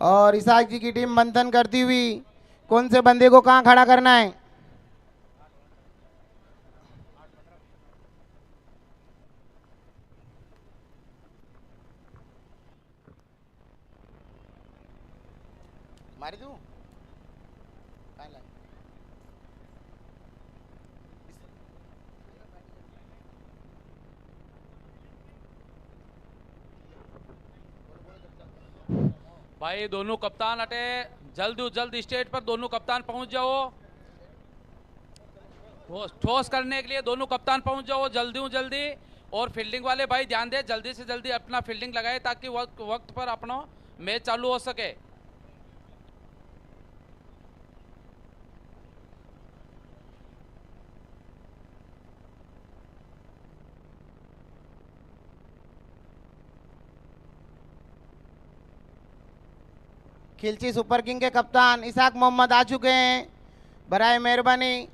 और इसाक जी की टीम मंथन करती हुई कौन से बंदे को कहां खड़ा करना है। मारी दूं? भाई दोनों कप्तान हटे, जल्द जल्द स्टेज पर दोनों कप्तान पहुंच जाओ। ठोस करने के लिए दोनों कप्तान पहुंच जाओ जल्दी जल्दी। और फील्डिंग वाले भाई ध्यान दें, जल्दी से जल्दी अपना फील्डिंग लगाए ताकि वक्त पर अपना मैच चालू हो सके। खिलची सुपर किंग के कप्तान इसाक मोहम्मद आ चुके हैं। बराए मेहरबानी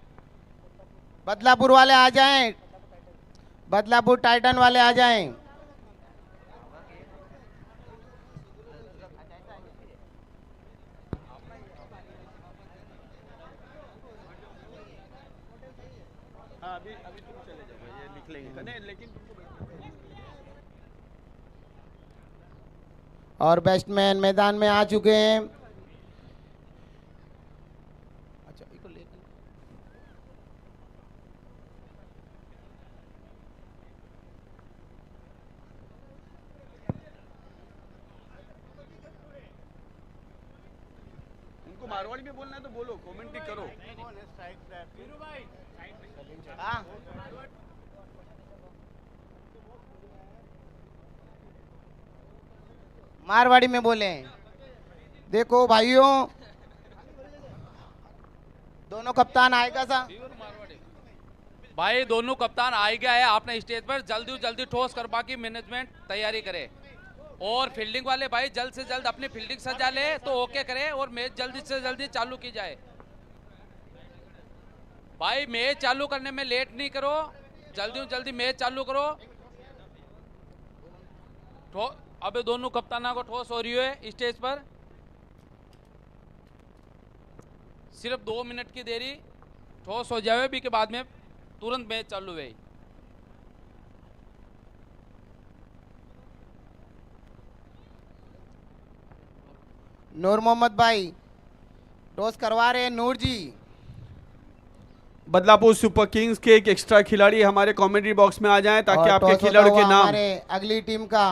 बदलापुर वाले आ जाएं, बदलापुर टाइटन वाले आ जाएं। और बैट्समैन मैदान में आ चुके हैं। उनको मारवाड़ी में बोलना है तो बोलो, कमेंट्री करो। हाँ। मारवाड़ी में बोले। देखो भाइयों, दोनों कप्तान आएगा सा। भाई दोनों कप्तान आ गया है आपने स्टेज पर, जल्दी जल्दी ठोस कर बाकी मैनेजमेंट तैयारी करे। और फील्डिंग वाले भाई जल्द से जल्द अपनी फील्डिंग सजा ले तो ओके करे और मैच जल्दी से जल्दी चालू की जाए। भाई मैच चालू करने में लेट नहीं करो, जल्दी जल्दी मैच चालू करो। अबे दोनों कप्ताना को ठोस हो रही है स्टेज पर, सिर्फ 2 मिनट की देरी, ठोस हो जाए भी के बाद में तुरंत मैच चालू है। नूर मोहम्मद भाई टॉस करवा रहे हैं नूर जी। बदलापुर सुपर किंग्स के एक एक्स्ट्रा खिलाड़ी हमारे कमेंट्री बॉक्स में आ जाएं ताकि और आपके टॉस होता खिलाड़ियों के हुआ नाम। हमारे अगली टीम का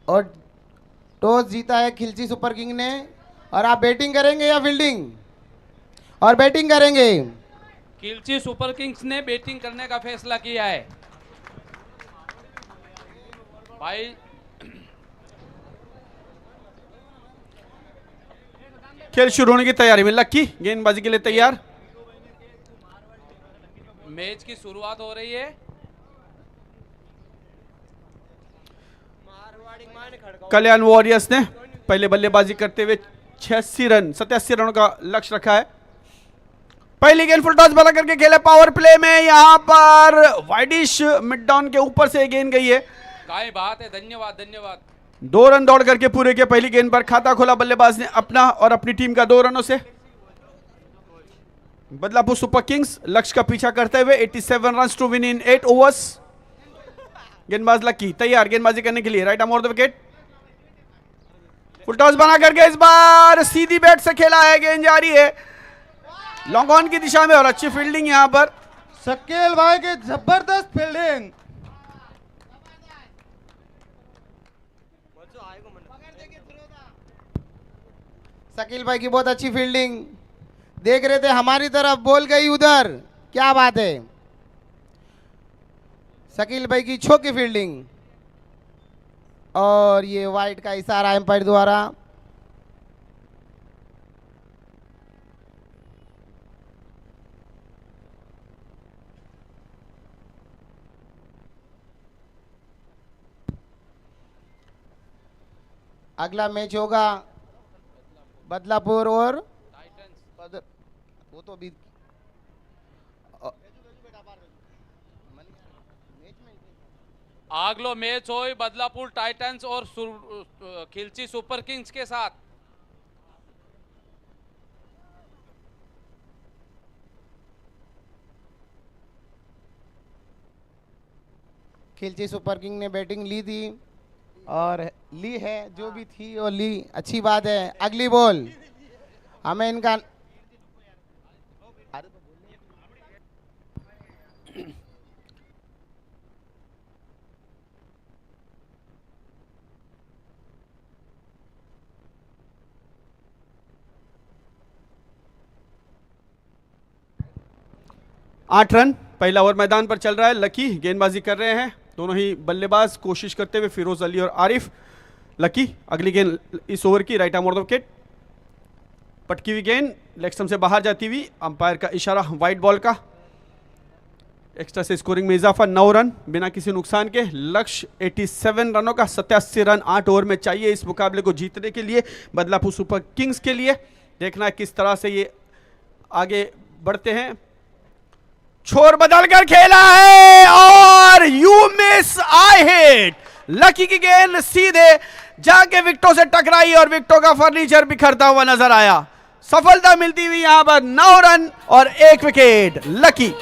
और टॉस जीता है खिलची सुपर किंग ने। और आप बैटिंग करेंगे या फील्डिंग? और बैटिंग करेंगे। खिलची सुपर किंग्स ने बैटिंग करने का फैसला किया है। भाई खेल शुरू होने की तैयारी में लक्की गेंदबाजी के लिए तैयार। मैच की शुरुआत हो रही है। कल्याण वॉरियर्स ने पहले बल्लेबाजी करते हुए 87 रनों का लक्ष्य रखा है। पहली गेंद फुल टॉस बना करके खेले पावर प्ले में, यहां पर वाइडिश मिड डाउन के ऊपर से गेंद गई है। क्या बात है, धन्यवाद धन्यवाद। 2 रन दौड़ करके पूरे के पहली गेंद पर खाता खोला बल्लेबाज ने अपना और अपनी टीम का 2 रनों से। बदलापुर सुपर किंग्स लक्ष्य का पीछा करते हुए 87 runs to win in 8 overs. गेंदबाज लक्की तैयार गेंदबाजी करने के लिए, right arm over the wicket. Full toss बना करके इस बार सीधी बैट से खेला है, गेंद जा रही है लॉन्ग ऑन की दिशा में और अच्छी फील्डिंग यहां पर शकील भाई की जबरदस्त फील्डिंग। शकील भाई की बहुत अच्छी फील्डिंग, देख रहे थे हमारी तरफ, बॉल गई उधर, क्या बात है। शकील भाई की छोकी फील्डिंग और ये वाइड का इशारा एम्पायर द्वारा। अगला मैच होगा बदलापुर और वो तो अभी आगलो मैच हो बदलापुर टाइटंस और खिलची सुपर किंग्स के साथ। खिलची सुपर किंग ने बैटिंग ली थी और ली है, जो भी थी वो ली, अच्छी बात है। अगली बॉल हमें इनका आठ रन। पहला ओवर मैदान पर चल रहा है, लकी गेंदबाजी कर रहे हैं, दोनों ही बल्लेबाज कोशिश करते हुए फिरोज अली और आरिफ। लकी अगली गेंद इस ओवर की, right arm over the wicket. पटकी हुई गेंद लेग स्टंप से बाहर जाती हुई, अंपायर का इशारा वाइड बॉल का। एक्स्ट्रा से स्कोरिंग में इजाफा, 9 रन बिना किसी नुकसान के। लक्ष्य 87 रनों का, 87 रन 8 ओवर में चाहिए इस मुकाबले को जीतने के लिए बदलापुर सुपर किंग्स के लिए। देखना है किस तरह से ये आगे बढ़ते हैं। छोर बदलकर खेला है और you miss I hit. Lucky की गेंद सीधे जाके विकेटों से टकराई और विकेटों का फर्नीचर बिखरता हुआ नजर आया। सफलता मिलती हुई यहां पर 9 रन और 1 विकेट लकी।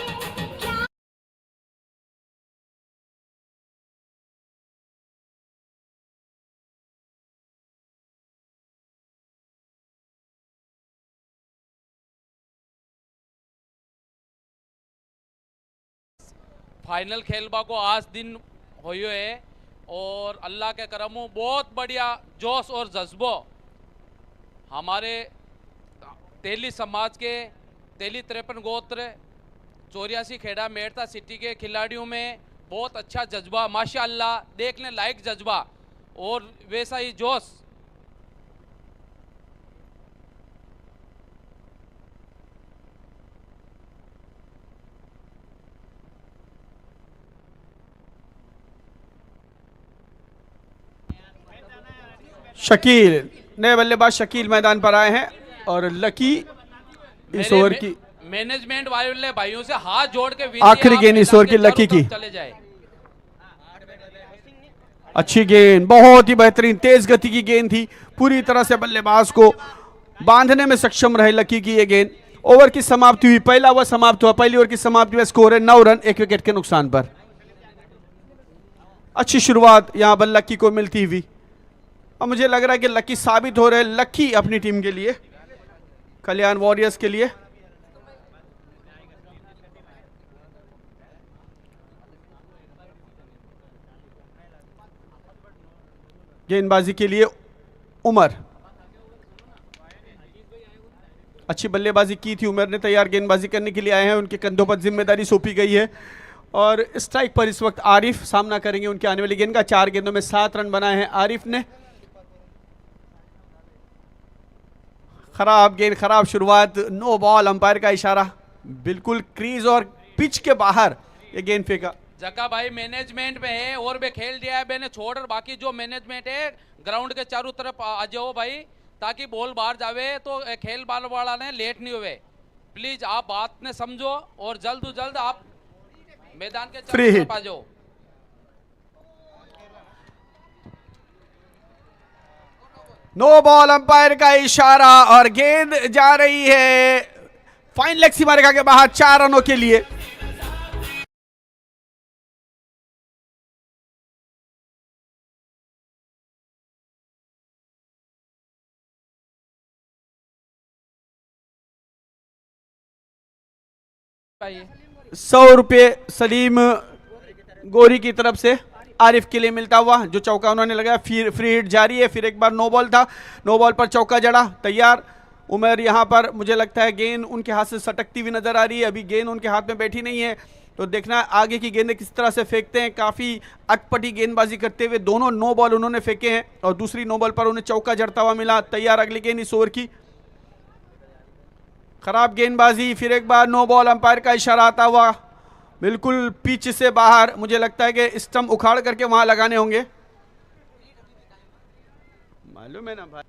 फाइनल खेलबा को आज दिन होयो है और अल्लाह के करमो बहुत बढ़िया जोश और जज्बो हमारे तेली समाज के तेली 53 गोत्र 84 खेड़ा मेड़ता सिटी के खिलाड़ियों में बहुत अच्छा जज्बा, माशाअल्लाह देखने लायक जज्बा और वैसा ही जोश शकील, नए बल्लेबाज शकील मैदान पर आए हैं और लकी इस ओवर की मैनेजमेंट वाले भाइयों से हाथ जोड़ के विनती है, आखिरी आप गेंद इस मैदान ओवर के की लकी चारों की। तरफ चले जाए। अच्छी गेंद, बहुत ही बेहतरीन तेज गति की गेंद थी, पूरी तरह से बल्लेबाज को बांधने में सक्षम रहे लकी की ये गेंद। ओवर की समाप्ति हुई, पहला ओवर समाप्त हुआ, पहली ओवर की समाप्ति में स्कोर है 9 रन 1 विकेट के नुकसान पर। अच्छी शुरुआत यहां पर लकी को मिलती हुई। अब मुझे लग रहा है कि लकी साबित हो रहे हैं, लकी अपनी टीम के लिए, कल्याण वॉरियर्स के लिए। गेंदबाजी के लिए उमर, अच्छी बल्लेबाजी की थी उमर ने, तैयार गेंदबाजी करने के लिए आए हैं, उनके कंधों पर जिम्मेदारी सौंपी गई है। और स्ट्राइक पर इस वक्त आरिफ सामना करेंगे उनकी आने वाली गेंद का। 4 गेंदों में 7 रन बनाए हैं आरिफ ने। खराब गेंद, खराब शुरुआत, नो बॉल, अंपायर का इशारा, बिल्कुल क्रीज और पिच के बाहर ये गेंद फेंका। जक्का भाई मैनेजमेंट में है और भी खेल दिया है मैंने छोड़, बाकी जो मैनेजमेंट है ग्राउंड के चारों तरफ आ जाओ भाई, ताकि बॉल बाहर जावे तो खेल बाल वाला ने लेट नहीं हुए। प्लीज आप बात ने समझो और जल्द जल्द आप मैदान के चारों तरफ आ जाओ। नो बॉल, अंपायर का इशारा और गेंद जा रही है फाइन लेग सीमा रेखा के बाहर 4 रनों के लिए। भाई 100 रुपये सलीम गोरी की तरफ से आरिफ के लिए मिलता हुआ, जो चौका उन्होंने लगाया। फ्री हिट जारी है, फिर एक बार नो बॉल था, नो बॉल पर चौका जड़ा, तैयार उमर। यहां पर मुझे लगता है गेंद उनके हाथ से सटकती हुई नजर आ रही है, अभी गेंद उनके हाथ में बैठी नहीं है, तो देखना आगे की गेंदें किस तरह से फेंकते हैं। काफ़ी अटपटी गेंदबाजी करते हुए दोनों नो बॉल उन्होंने फेंके हैं और दूसरी नो बॉल पर उन्हें चौका जड़ता हुआ मिला। तैयार अगली गेंद इस ओवर की, खराब गेंदबाजी, फिर एक बार नो बॉल, अंपायर का इशारा आता हुआ, बिल्कुल पिच से बाहर। मुझे लगता है कि स्टंप उखाड़ करके वहां लगाने होंगे, मालूम है ना भाई।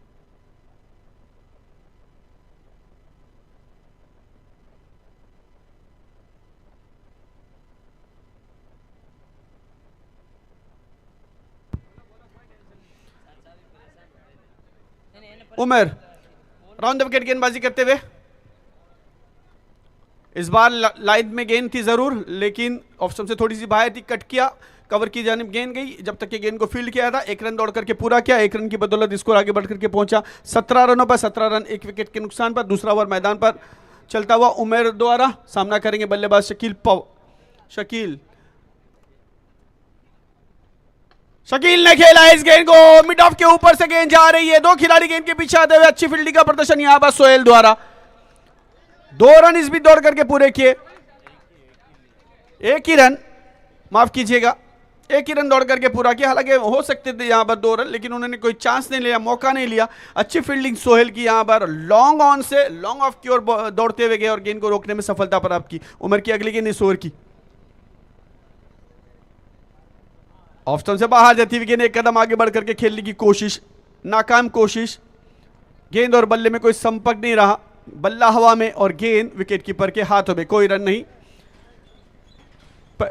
उमर राउंड द विकेट गेंदबाजी करते हुए, इस बार लाइन में गेंद थी जरूर, लेकिन ऑप्शन से थोड़ी सी बाहर थी, कट किया, कवर की जानिब गेंद गई, जब तक कि गेंद को फील्ड किया था। 1 रन दौड़ करके पूरा किया, 1 रन की बदौलत स्कोर आगे बढ़ करके पहुंचा 17 रनों पर, 17 रन 1 विकेट के नुकसान पर। दूसरा ओवर मैदान पर चलता हुआ उमर द्वारा सामना करेंगे बल्लेबाज शकील ने खेला इस गेंद को, मिड ऑफ के ऊपर से गेंद जा रही है, 2 खिलाड़ी गेंद के पीछे आते हुए, अच्छी फील्डिंग का प्रदर्शन यहां पर सोहेल द्वारा। 2 रन इस भी दौड़ करके पूरे किए, 1 ही रन, माफ कीजिएगा, 1 ही रन दौड़ करके पूरा किया। हालांकि हो सकते थे यहां पर 2 रन, लेकिन उन्होंने कोई चांस नहीं लिया, मौका नहीं लिया। अच्छी फील्डिंग सोहेल की यहां पर, लॉन्ग ऑन से लॉन्ग ऑफ की ओर दौड़ते हुए गए और गेंद को रोकने में सफलता प्राप्त की। उमर की अगली गेंद इस ओवर की, ऑफ स्टंप से बाहर जाती हुई गेंद, 1 कदम आगे बढ़ करके खेलने की कोशिश, नाकाम कोशिश। गेंद और बल्ले में कोई संपर्क नहीं रहा, बल्ला हवा में और गेंद विकेट कीपर के हाथों में, कोई रन नहीं।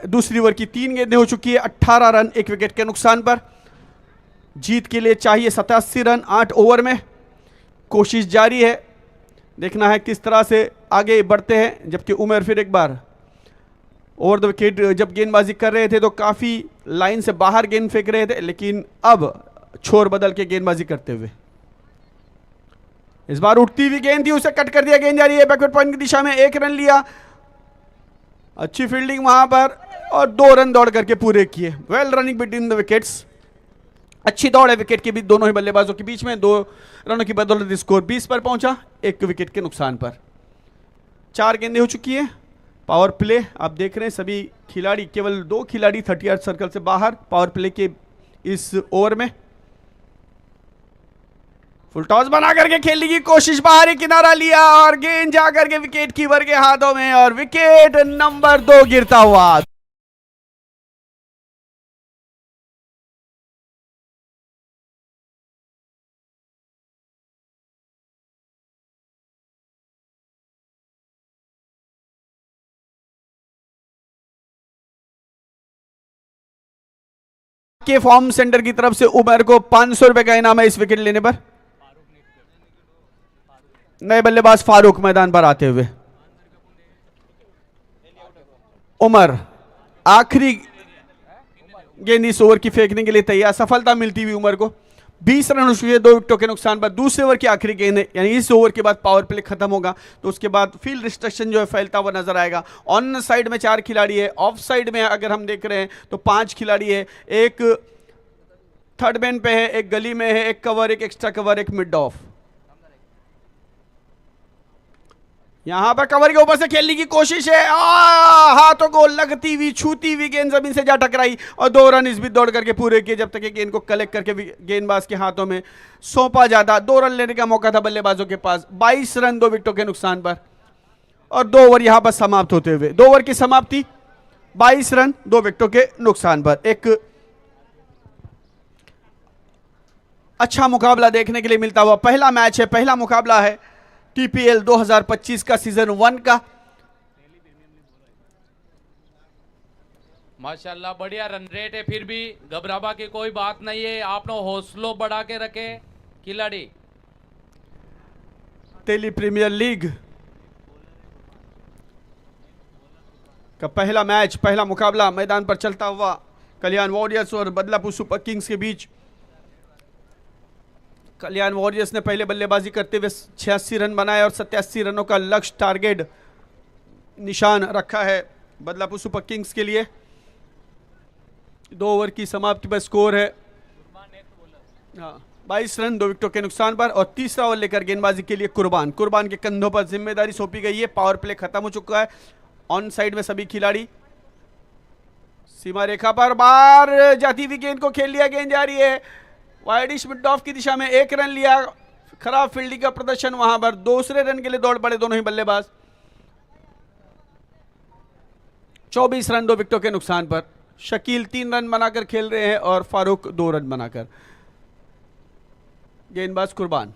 दूसरी ओवर की 3 गेंदें हो चुकी है, 18 रन 1 विकेट के नुकसान पर। जीत के लिए चाहिए 87 रन 8 ओवर में, कोशिश जारी है, देखना है किस तरह से आगे बढ़ते हैं। जबकि उमर फिर एक बार ओवर द विकेट जब गेंदबाजी कर रहे थे तो काफ़ी लाइन से बाहर गेंद फेंक रहे थे, लेकिन अब छोर बदल के गेंदबाजी करते हुए, इस बार उठती हुई गेंद थी, उसे कट कर दिया, गेंद जा रही है बैकवर्ड पॉइंट की दिशा में, 1 रन लिया, अच्छी फील्डिंग वहां पर और 2 रन दौड़ करके पूरे किए। Well running between the wickets, अच्छी दौड़ है विकेट के बीच, दोनों ही बल्लेबाजों के बीच में। 2 रनों की बदौलत स्कोर 20 पर पहुंचा, 1 विकेट के नुकसान पर। 4 गेंदें हो चुकी है, पावर प्ले आप देख रहे हैं, सभी खिलाड़ी, केवल 2 खिलाड़ी 30 सर्कल से बाहर पावर प्ले के इस ओवर में। फुल टॉस बना करके खेलने की कोशिश, बाहरी किनारा लिया और गेंद जाकर के विकेट कीपर के हाथों में और विकेट नंबर 2 गिरता हुआ। के फॉर्म सेंटर की तरफ से उमर को 500 रुपए का इनाम है इस विकेट लेने पर। नए बल्लेबाज फारूक मैदान पर आते हुए। उमर आखिरी गेंद इस ओवर की फेंकने के लिए तैयार, सफलता मिलती हुई उमर को। 20 रन हो चुके हैं 2 विकेटों के नुकसान पर। दूसरे ओवर की आखिरी गेंद है, यानी इस ओवर के बाद पावर प्ले खत्म होगा तो उसके बाद फील्ड रिस्ट्रिक्शन जो है फैलता हुआ नजर आएगा। ऑन साइड में 4 खिलाड़ी है, ऑफ साइड में अगर हम देख रहे हैं तो 5 खिलाड़ी है। एक थर्ड मैन पे है, एक गली में है, एक कवर, एक एक्स्ट्रा कवर, एक मिड ऑफ। यहां पर कवर के ऊपर से खेलने की कोशिश है, हाथों को लगती हुई छूती हुई गेंद जमीन से जा टकराई और 2 रन इस बीच दौड़ करके पूरे किए जब तक ये गेंद को कलेक्ट करके गेंदबाज के हाथों में सौंपा जाता। 2 रन लेने का मौका था बल्लेबाजों के पास। 22 रन 2 विकेटों के नुकसान पर और 2 ओवर यहां पर समाप्त होते हुए। 2 ओवर की समाप्ति 22 रन 2 विकेटों के नुकसान पर। एक अच्छा मुकाबला देखने के लिए मिलता हुआ पहला मैच है, पहला मुकाबला है टीपीएल 2025 का सीजन 1 का। माशाल्लाह बढ़िया रन रेट है, फिर भी घबरावा की कोई बात नहीं है। आप लोग हौसलों बढ़ा के रखे खिलाड़ी। दिल्ली प्रीमियर लीग का पहला मैच, पहला मुकाबला मैदान पर चलता हुआ कल्याण वॉरियर्स और बदलापुर सुपर किंग्स के बीच। कल्याण वॉरियर्स ने पहले बल्लेबाजी करते हुए 86 रन बनाए और 87 रनों का लक्ष्य टारगेट निशान रखा है बदलापुर सुपर किंग्स के लिए। 2 ओवर की समाप्ति पर स्कोर है 22 रन 2 विकेटों के नुकसान पर। और तीसरा ओवर लेकर गेंदबाजी के लिए कुर्बान के कंधों पर जिम्मेदारी सौंपी गई है। पावर प्ले खत्म हो चुका है। ऑन साइड में सभी खिलाड़ी, सीमा रेखा पर बाहर जाती हुई गेंद को खेल लिया, गेंद जा रही है वाइडिश मिड ऑफ की दिशा में। 1 रन लिया, खराब फील्डिंग का प्रदर्शन वहां पर। दूसरे रन के लिए दौड़ पड़े दोनों ही बल्लेबाज। 24 रन 2 विकेटों के नुकसान पर। शकील 3 रन बनाकर खेल रहे हैं और फारूक 2 रन बनाकर। गेंदबाज कुर्बान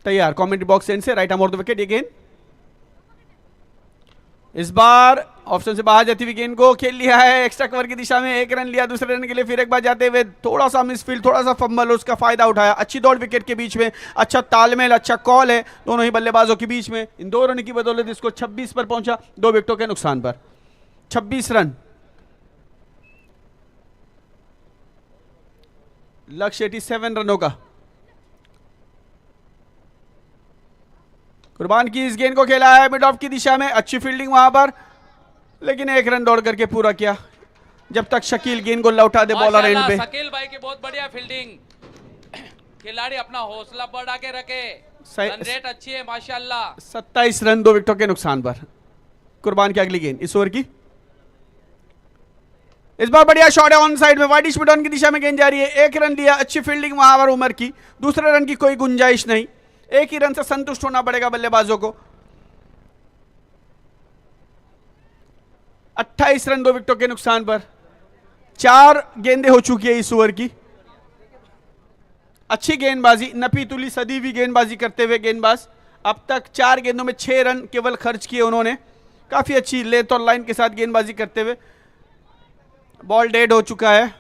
तैयार, कमेंट्री बॉक्स एंड से right arm of the wicket. ये गेंद इस बार ऑप्शन से बाहर जाती हुई गेंद को खेल लिया है एक्स्ट्रा कवर की दिशा में। 1 रन लिया, दूसरे रन के लिए फिर एक बार जाते हुए थोड़ा सा मिसफील्ड, थोड़ा सा फंबल, उसका फायदा उठाया। अच्छी दौड़ विकेट के बीच में, अच्छा तालमेल, अच्छा कॉल है दोनों ही बल्लेबाजों के बीच में। इन 2 रन की बदौलत इसको 26 पर पहुंचा 2 विकेटों के नुकसान पर। 26 रन, लक्ष्य 87 रनों का। कुर्बान की इस गेंद को खेला है मिड ऑफ की दिशा में, अच्छी फील्डिंग वहां पर, लेकिन 1 रन दौड़ करके पूरा किया जब तक शकील गेंद को लौटा दे बॉलर एंड पे। शकील भाई की बहुत बढ़िया फील्डिंग। खिलाड़ी अपना हौसला बढ़ा के रखे, रन रेट अच्छी है माशाल्लाह। 27 रन 2 विकेटों के नुकसान पर। कुर्बान की अगली गेंद इस ओवर की, इस बार बढ़िया शॉट है ऑन साइड में, वाइडिश मिड ऑन की दिशा में गेंद जा रही है। 1 रन लिया, अच्छी फील्डिंग वहां पर उमर की। दूसरे रन की कोई गुंजाइश नहीं, 1 ही रन से संतुष्ट होना पड़ेगा बल्लेबाजों को। 28 रन 2 विकेटों के नुकसान पर। 4 गेंदें हो चुकी है इस ओवर की। अच्छी गेंदबाजी, नपी तुली सदी हुई गेंदबाजी करते हुए गेंदबाज अब तक 4 गेंदों में 6 रन केवल खर्च किए उन्होंने। काफी अच्छी लेंथ और लाइन के साथ गेंदबाजी करते हुए। बॉल डेड हो चुका है।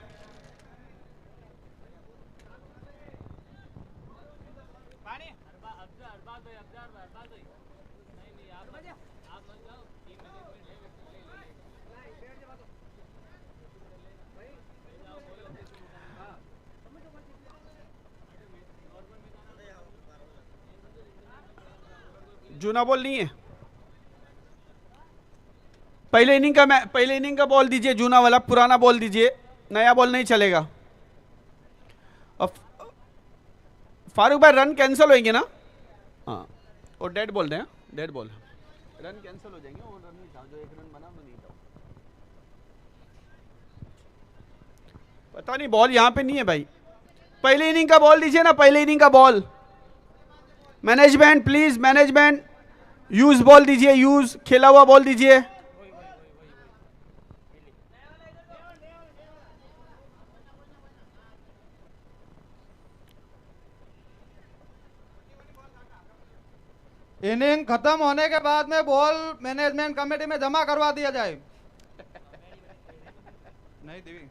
जूना बॉल नहीं है, पहले इनिंग का बॉल दीजिए, जूना वाला पुराना बॉल दीजिए, नया बॉल नहीं चलेगा। फारूक भाई रन कैंसिल होंगे ना? हाँ, और डेड बॉल दें, डेड बॉल, रन कैंसिल हो जाएंगे। वो रन नहीं था जो 1 रन बना, वो नहीं था। पता नहीं बॉल यहाँ पे नहीं है भाई। पहले इनिंग का बॉल दीजिए ना, पहले इनिंग का ball. Management please, management use ball दीजिए, यूज खेला हुआ बॉल दीजिए। इनिंग खत्म होने के बाद में बॉल मैनेजमेंट कमेटी में जमा करवा दिया जाए। नहीं देवी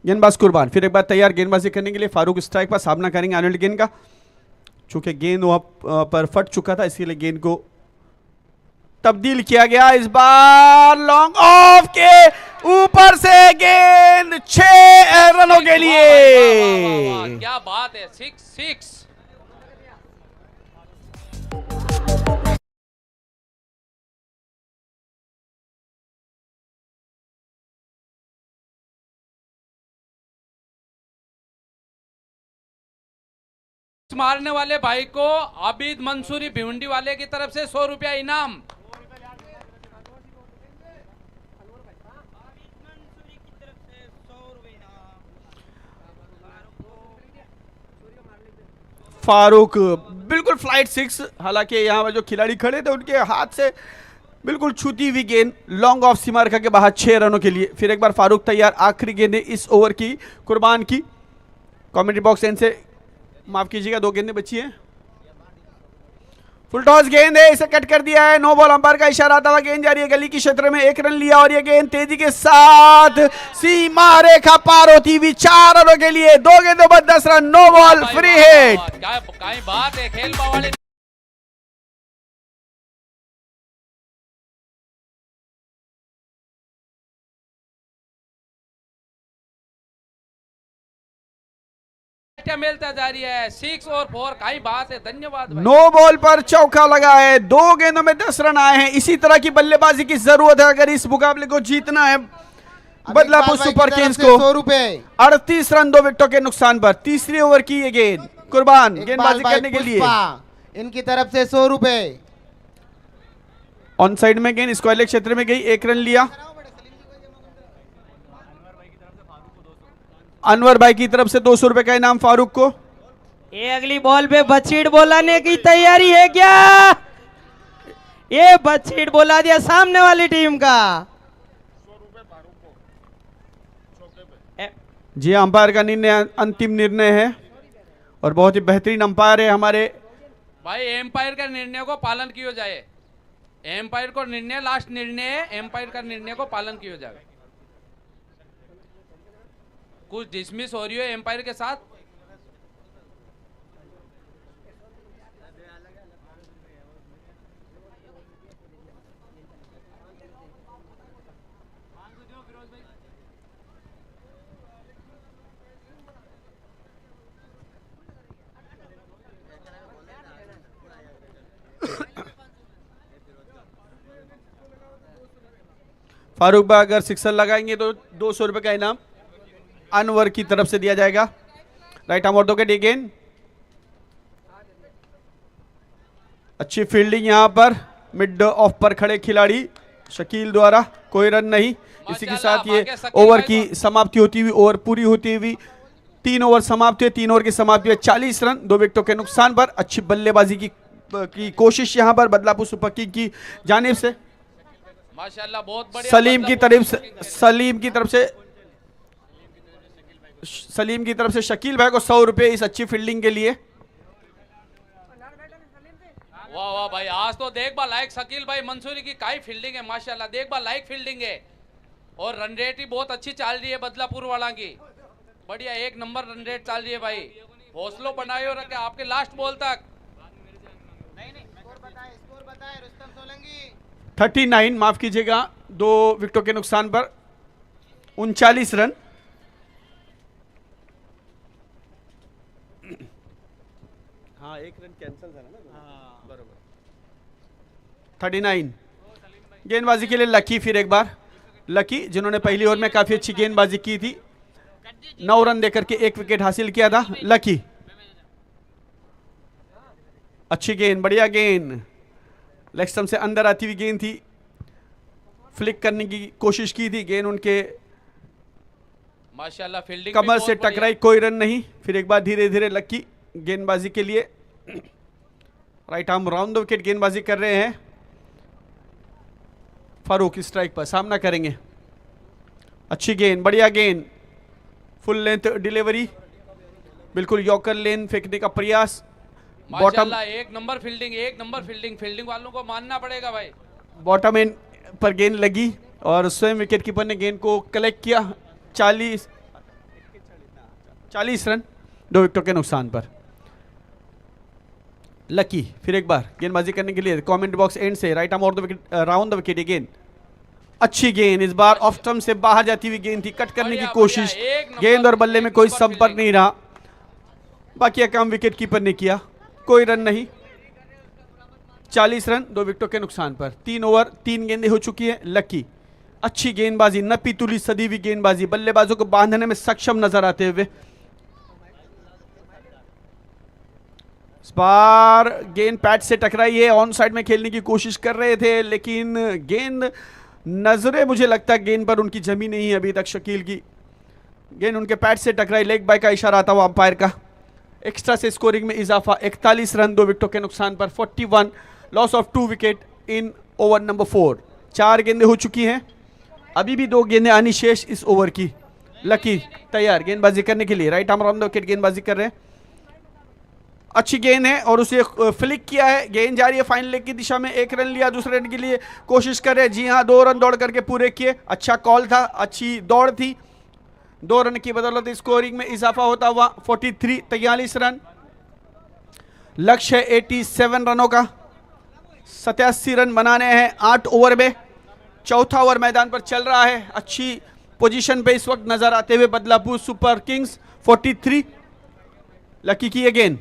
गेंदबाज कुर्बान फिर एक बार तैयार गेंदबाजी करने के लिए। फारूक स्ट्राइक पर सामना करेंगे आर्नल्ड गेंद का। चूंकि गेंद वहां पर फट चुका था इसीलिए गेंद को तब्दील किया गया। इस बार लॉन्ग ऑफ के ऊपर से गेंद 6 रनों के लिए। क्या बात है, 6-6। मारने वाले भाई को आबिद मंसूरी भिवंडी वाले की तरफ से 100 रुपया इनाम। फारूक बिल्कुल फ्लाइट 6। हालांकि यहाँ पर जो खिलाड़ी खड़े थे उनके हाथ से बिल्कुल छूती हुई गेंद लॉन्ग ऑफ सीमा रेखा के बाहर 6 रनों के लिए। फिर एक बार फारूक तैयार। आखिरी गेंद इस ओवर की कुर्बान की। कमेंट्री बॉक्स एंड से माफ कीजिएगा 2 गेंदें बची हैं। फुल टॉस गेंद है, इसे कट कर दिया है। नो बॉल अंपायर का इशारा आता हुआ गेंद जा रही है गली के क्षेत्र में। 1 रन लिया और ये गेंद तेजी के साथ सीमा रेखा पार होती हुई 4 रनों के लिए। 2 गेंदों पर 10 रन। No ball free hit. क्या बात है, खेल वाले मिलता जा रही है। 6 और 4 काई बात है। धन्यवाद भाई। नो बॉल पर चौका लगा है। 2 गेंदों में 10 रन आए हैं। इसी तरह की बल्लेबाजी की जरूरत है अगर इस मुकाबले को जीतना है। बदलापुर सुपर किंग्स को 100 रुपए। 38 रन 2 विकेटों के नुकसान पर। तीसरी ओवर की ये गेंद कुर्बान गेंदबाजी करने के लिए। इनकी तरफ से 100 रुपए। ऑन साइड में गेंद स्क्वायर क्षेत्र में गई। 1 रन लिया। अनवर भाई की तरफ से 200 रुपए का इनाम फारूक को। ये अगली बॉल पे बछीट बोलाने की तैयारी है क्या? ये बछीट बोला दिया सामने वाली टीम का। जी अंपायर का निर्णय अंतिम निर्णय है और बहुत ही बेहतरीन अंपायर है हमारे भाई। एम्पायर का निर्णय को पालन किया जाए। एम्पायर को निर्णय लास्ट निर्णय है। एम्पायर का निर्णय को पालन किया जाए। कुछ डिसमिस हो रही है एम्पायर के साथ। फारूक भाई अगर सिक्सर लगाएंगे तो 200 रुपए का इनाम अनवर की तरफ से दिया जाएगा। Right arm wicket again. अच्छी फील्डिंग यहां पर मिड ऑफ पर खड़े खिलाड़ी शकील द्वारा। कोई रन नहीं। इसी के साथ ये ओवर की समाप्ति होती हुई ओवर पूरी होती हुई 3 ओवर समाप्त हुए। 3 ओवर की समाप्ति हुई 40 रन 2 विकेटों के नुकसान पर। अच्छी बल्लेबाजी की कोशिश यहां पर बदलापुर सुपर किंग की जानिब से। माशाल्लाह बहुत बढ़िया। सलीम की तरफ से शकील भाई को 100 रुपए इस अच्छी फील्डिंग के लिए। वाह वाह भाई, आज तो देख बा लाइक शकील भाई मंसूरी की काई फील्डिंग है माशाल्लाह। देख बा लाइक फील्डिंग है और रन रेट भी बहुत अच्छी चल रही है बदलापुर वाला की। बढ़िया 1 नंबर रन रेट चल रही है भाई। हौसलो बनाए और रखे आपके लास्ट बॉल तक। 39 माफ कीजिएगा 2 विकेटों के नुकसान पर 39 रन। हाँ 1 रन कैंसिल था ना। हाँ बरोबर। 39 गेंदबाजी के लिए लकी। फिर एक बार लकी जिन्होंने पहली ओवर में काफी अच्छी गेंदबाजी की थी। 9 रन देकर के 1 विकेट हासिल किया था लकी। अच्छी गेंद, बढ़िया गेंद। लेग स्टंप से अंदर आती हुई गेंद थी। फ्लिक करने की कोशिश की थी। गेंद उनके माशाल्लाह फील्डिंग कमर से टकराई। कोई रन नहीं। फिर एक बार धीरे धीरे लकी गेंदबाजी के लिए right arm round the wicket गेंदबाजी कर रहे हैं। फारूक स्ट्राइक पर सामना करेंगे। अच्छी गेंद, बढ़िया गेंद। Full length delivery. बिल्कुल यॉर्कर लेन फेंकने का प्रयास। Bottom 1 number fielding. 1 number fielding. Fielding वालों को मानना पड़ेगा भाई। बॉटम एंड पर गेंद लगी और स्वयं विकेट कीपर ने गेंद को कलेक्ट किया। 40 40 रन 2 विकेटों के नुकसान पर। लकी फिर एक बार गेंदबाजी करने के लिए कमेंट बॉक्स एंड से राइट आर्म और the wicket round the wicket again. अच्छी गेंद, इस बार ऑफ स्टंप से बाहर जाती हुई गेंद थी, कट करने की कोशिश, गेंद और बल्ले में कोई संपर्क नहीं रहा, बाकी काम विकेट कीपर ने किया, कोई रन नहीं। 40 रन 2 विकेटों के नुकसान पर। 3 ओवर 3 गेंदें हो चुकी है। लकी अच्छी गेंदबाजी, नपी तुली सदी हुई गेंदबाजी, बल्लेबाजों को बांधने में सक्षम नजर आते हुए। इस बार गेंद पैड से टकराई है, ऑन साइड में खेलने की कोशिश कर रहे थे, लेकिन गेंद नजरें मुझे लगता है गेंद पर उनकी जमी नहीं है अभी तक। शकील की गेंद उनके पैड से टकराई, लेग बाय का इशारा आता हुआ अंपायर का। एक्स्ट्रा से स्कोरिंग में इजाफा। 41 रन 2 विकेटों के नुकसान पर। 41 loss of 2 wicket in over number 4। 4 गेंदें हो चुकी हैं, अभी भी 2 गेंदें आनी शेष इस ओवर की। लकी तैयार गेंदबाजी करने के लिए, right arm on the wicket गेंदबाजी कर रहे हैं। अच्छी गेंद है और उसे फ्लिक किया है, गेंद जा रही है फाइन लेग की दिशा में। 1 रन लिया, दूसरे रन के लिए कोशिश कर रहे हैं। जी हाँ, 2 रन दौड़ करके पूरे किए। अच्छा कॉल था, अच्छी दौड़ थी। 2 रन की बदौलत स्कोरिंग में इजाफा होता हुआ 43 रन। लक्ष्य है 87 रनों का। 87 रन बनाने हैं 8 ओवर में। चौथा ओवर मैदान पर चल रहा है। अच्छी पोजीशन पे इस वक्त नजर आते हुए बदलापुर सुपर किंग्स। 43 लकी की ये गेंद,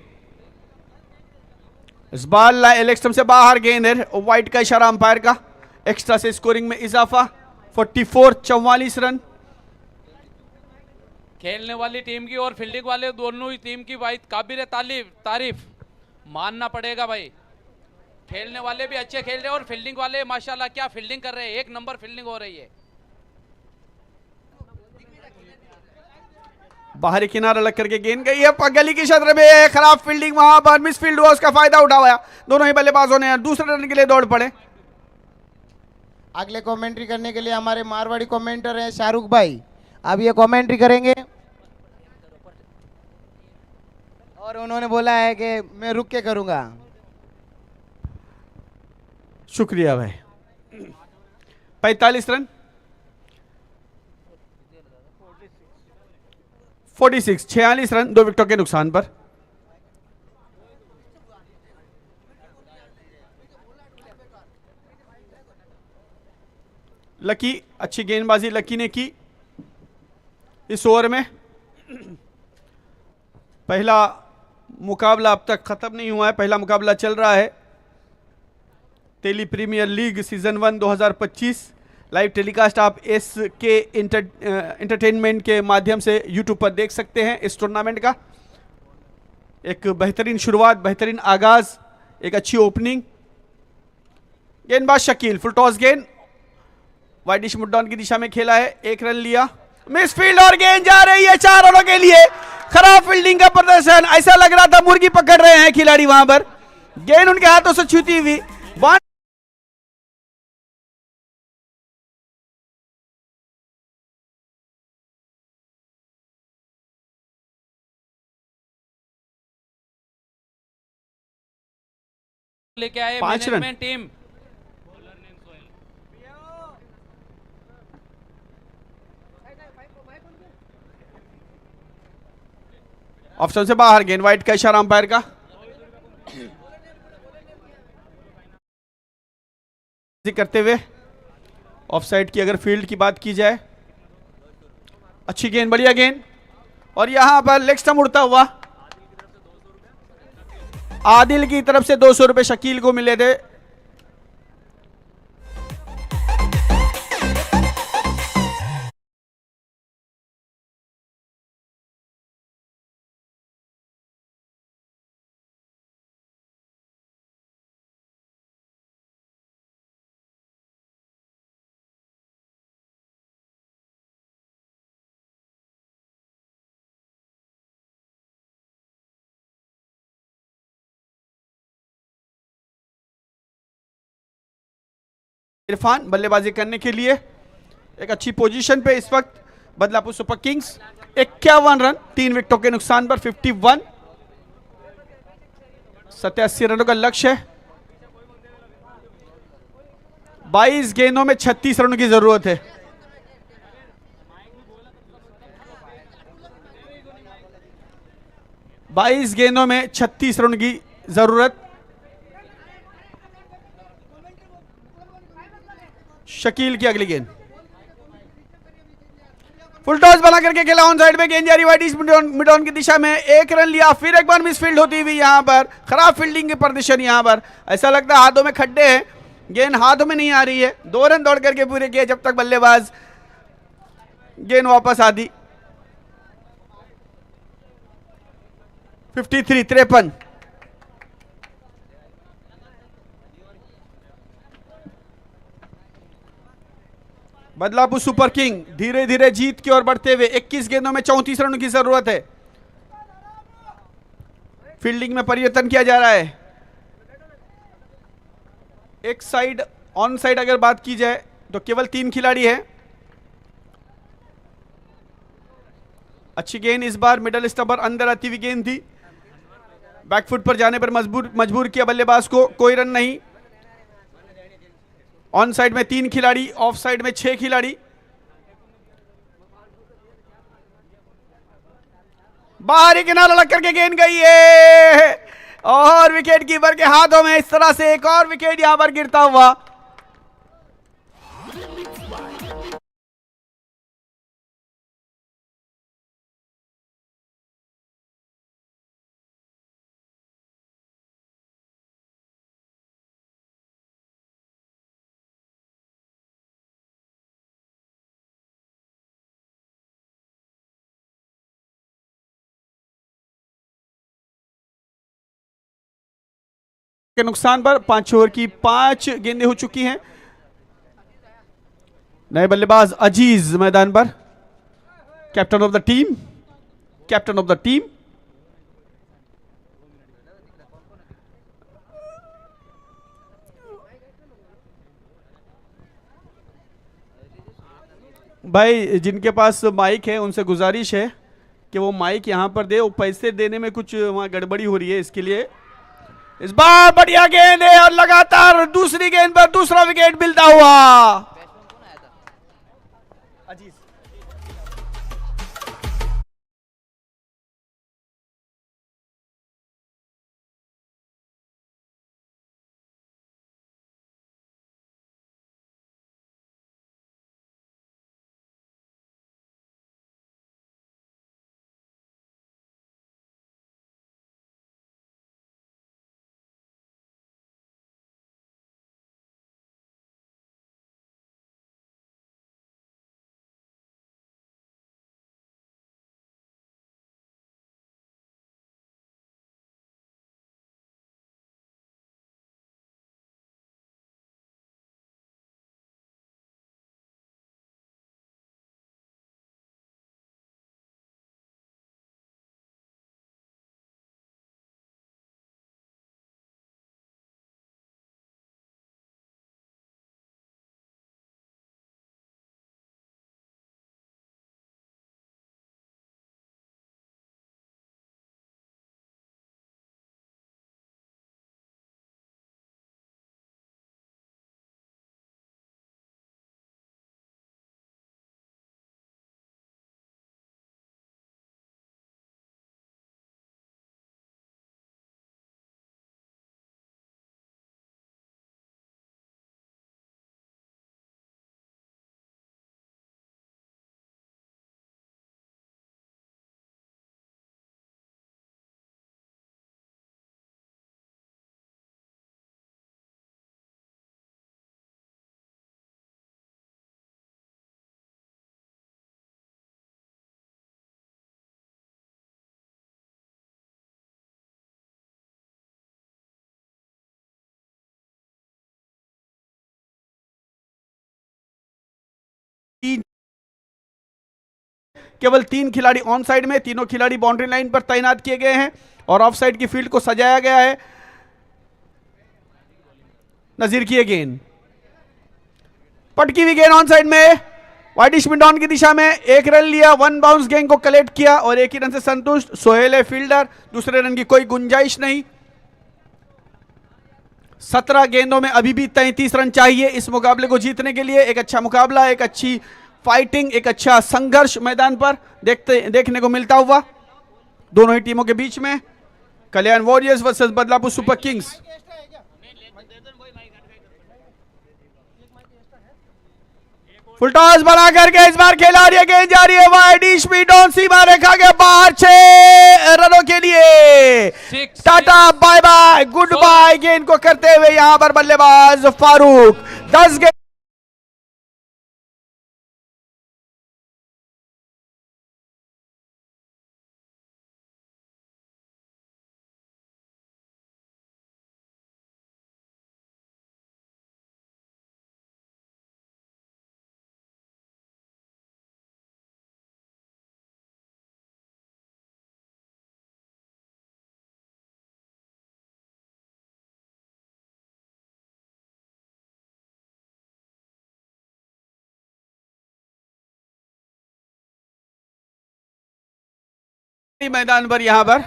इस बार लेग स्टंप से बाहर गेंद है, वाइड का इशारा अंपायर का। एक्स्ट्रा से स्कोरिंग में इजाफा। 44 रन। खेलने वाली टीम की और फील्डिंग वाले दोनों ही टीम की भाई काबिल तारीफ मानना पड़ेगा भाई। खेलने वाले भी अच्छे खेल रहे हैं और फील्डिंग वाले माशाल्लाह क्या फील्डिंग कर रहे हैं, 1 नंबर फील्डिंग हो रही है। बाहरी किनारा लग करके गेंद गई है गली की क्षेत्र में, खराब फील्डिंग, वहां पर मिस फील्ड हुआ, उसका फायदा उठाया दोनों ही बल्लेबाजों ने। दूसरे रन के लिए दौड़ पड़े। अगले कमेंट्री करने के लिए हमारे मारवाड़ी कमेंटर हैं शाहरुख भाई, अब ये कमेंट्री करेंगे और उन्होंने बोला है कि मैं रुक के करूंगा। शुक्रिया भाई। 45 रन 46 रन 2 विकेटों के नुकसान पर। लकी अच्छी गेंदबाजी लकी ने की इस ओवर में। पहला मुकाबला अब तक खत्म नहीं हुआ है, पहला मुकाबला चल रहा है। Teli premier league season 1 2025 live telecast आप SK एंटरटेनमेंट के माध्यम से यूट्यूब पर देख सकते हैं। इस टूर्नामेंट का एक बेहतरीन शुरुआत, बेहतरीन आगाज, एक अच्छी ओपनिंग। गेंदबाज शकील, फुल टॉस गेंद वाइडिश मुड्डाउन की दिशा में खेला है, 1 रन लिया, मिस फील्ड और गेंद जा रही है 4 रनों के लिए। खराब फील्डिंग का प्रदर्शन, ऐसा लग रहा था मुर्गी पकड़ रहे हैं खिलाड़ी वहां पर। गेंद उनके हाथों से छूती हुई लेके आए 5 रन। Management team. ऑप्शन से बाहर गेंद, वाइड का इशारा अंपायर का। करते हुए ऑफसाइड की अगर फील्ड की बात की जाए, अच्छी गेंद, बढ़िया गेंद और यहां पर लेग स्टंप उड़ता हुआ। आदिल की तरफ से 200 रुपए शकील को मिले थे। इरफान बल्लेबाजी करने के लिए एक अच्छी पोजीशन पे इस वक्त बदलापुर सुपर किंग्स। 51 रन 3 विकेटों के नुकसान पर। 51 87 रनों का लक्ष्य है। 22 गेंदों में 36 रनों की जरूरत है। 22 गेंदों में 36 रन की जरूरत। शकील की अगली गेंद, फुल टॉस बना करके खेला, ऑन साइड में गेंद जा रही वाइड मिड ऑन की दिशा में, एक रन लिया, फिर एक बार मिस फील्ड होती हुई यहां पर, खराब फील्डिंग की प्रदर्शन यहां पर, ऐसा लगता है हाथों में खड्डे हैं, गेंद हाथों में नहीं आ रही है। 2 रन दौड़ करके पूरे किए जब तक बल्लेबाज गेंद वापस आती। 53 बदलापुर सुपर किंग धीरे धीरे जीत की ओर बढ़ते हुए 21 गेंदों में 34 रनों की जरूरत है। फील्डिंग में परिवर्तन किया जा रहा है। एक साइड ऑन साइड अगर बात की जाए तो केवल 3 खिलाड़ी हैं। अच्छी गेंद इस बार मिडल स्टंपर अंदर आती हुई गेंद थी, बैकफुट पर जाने पर मजबूर किया बल्लेबाज को, कोई रन नहीं। ऑन साइड में 3 खिलाड़ी, ऑफ साइड में 6 खिलाड़ी। बाहरी किनारा लग करके गेंद गई है और विकेट कीपर के हाथों में इस तरह से एक और विकेट यहां पर गिरता हुआ। के नुकसान पर 5 ओवर की 5 गेंदें हो चुकी हैं। नए बल्लेबाज अजीज मैदान पर, captain of the team, captain of the team. भाई जिनके पास माइक है उनसे गुजारिश है कि वो माइक यहां पर दे, वो पैसे देने में कुछ वहां गड़बड़ी हो रही है, इसके लिए। इस बार बढ़िया गेंद है और लगातार दूसरी गेंद पर दूसरा विकेट मिलता हुआ। अजीज केवल 3 खिलाड़ी ऑन साइड में, तीनों खिलाड़ी बाउंड्री लाइन पर तैनात किए गए हैं और ऑफ साइड की फील्ड को सजाया गया है। नजीर की गेंद, पटकी हुई गेंद ऑन साइड में, वाइडिश मिड ऑन की दिशा में, 1 रन लिया, 1 बाउंस गेंद को कलेक्ट किया और 1 ही रन से संतुष्ट। सोहेल है फील्डर, दूसरे रन की कोई गुंजाइश नहीं। 17 गेंदों में अभी भी 33 रन चाहिए इस मुकाबले को जीतने के लिए। एक अच्छा मुकाबला, एक अच्छी फाइटिंग, एक अच्छा संघर्ष मैदान पर देखने को मिलता हुआ। दोनों ही टीमों के बीच में Kalyan warriors versus Badlapur super kings. Full toss बना करके इस बार खेला और ये गेंद जा रही है वाइड स्पीड ऑन सीमा रेखा के बाहर 6 रनों के लिए। Tata bye bye good bye गेंद को करते हुए यहां पर बल्लेबाज फारूक 10 गेंद मैदान पर यहां पर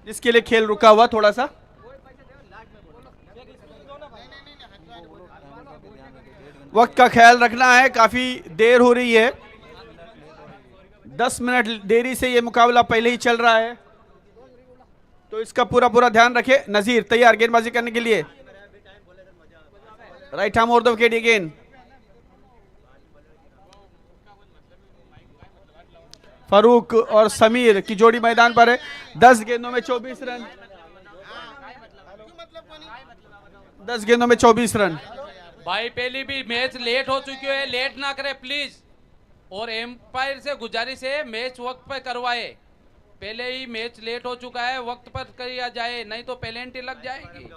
इसके लिए खेल रुका हुआ थोड़ा सा। वक्त का ख्याल रखना है, काफी देर हो रही है, 10 मिनट देरी से ये मुकाबला पहले ही चल रहा है, तो इसका पूरा पूरा ध्यान रखे। नजीर तैयार गेंदबाजी करने के लिए, right arm over the wicket again. Farooq और समीर की जोड़ी मैदान पर है। 10 गेंदों में 24 रन, 10 गेंदों में 24 रन। भाई पहले भी मैच लेट हो चुकी है, लेट ना करे प्लीज, और एम्पायर से गुजारिश है मैच वक्त पर करवाए। पहले ही मैच लेट हो चुका है, वक्त पर किया जाए, नहीं तो पेनल्टी लग जाएगी।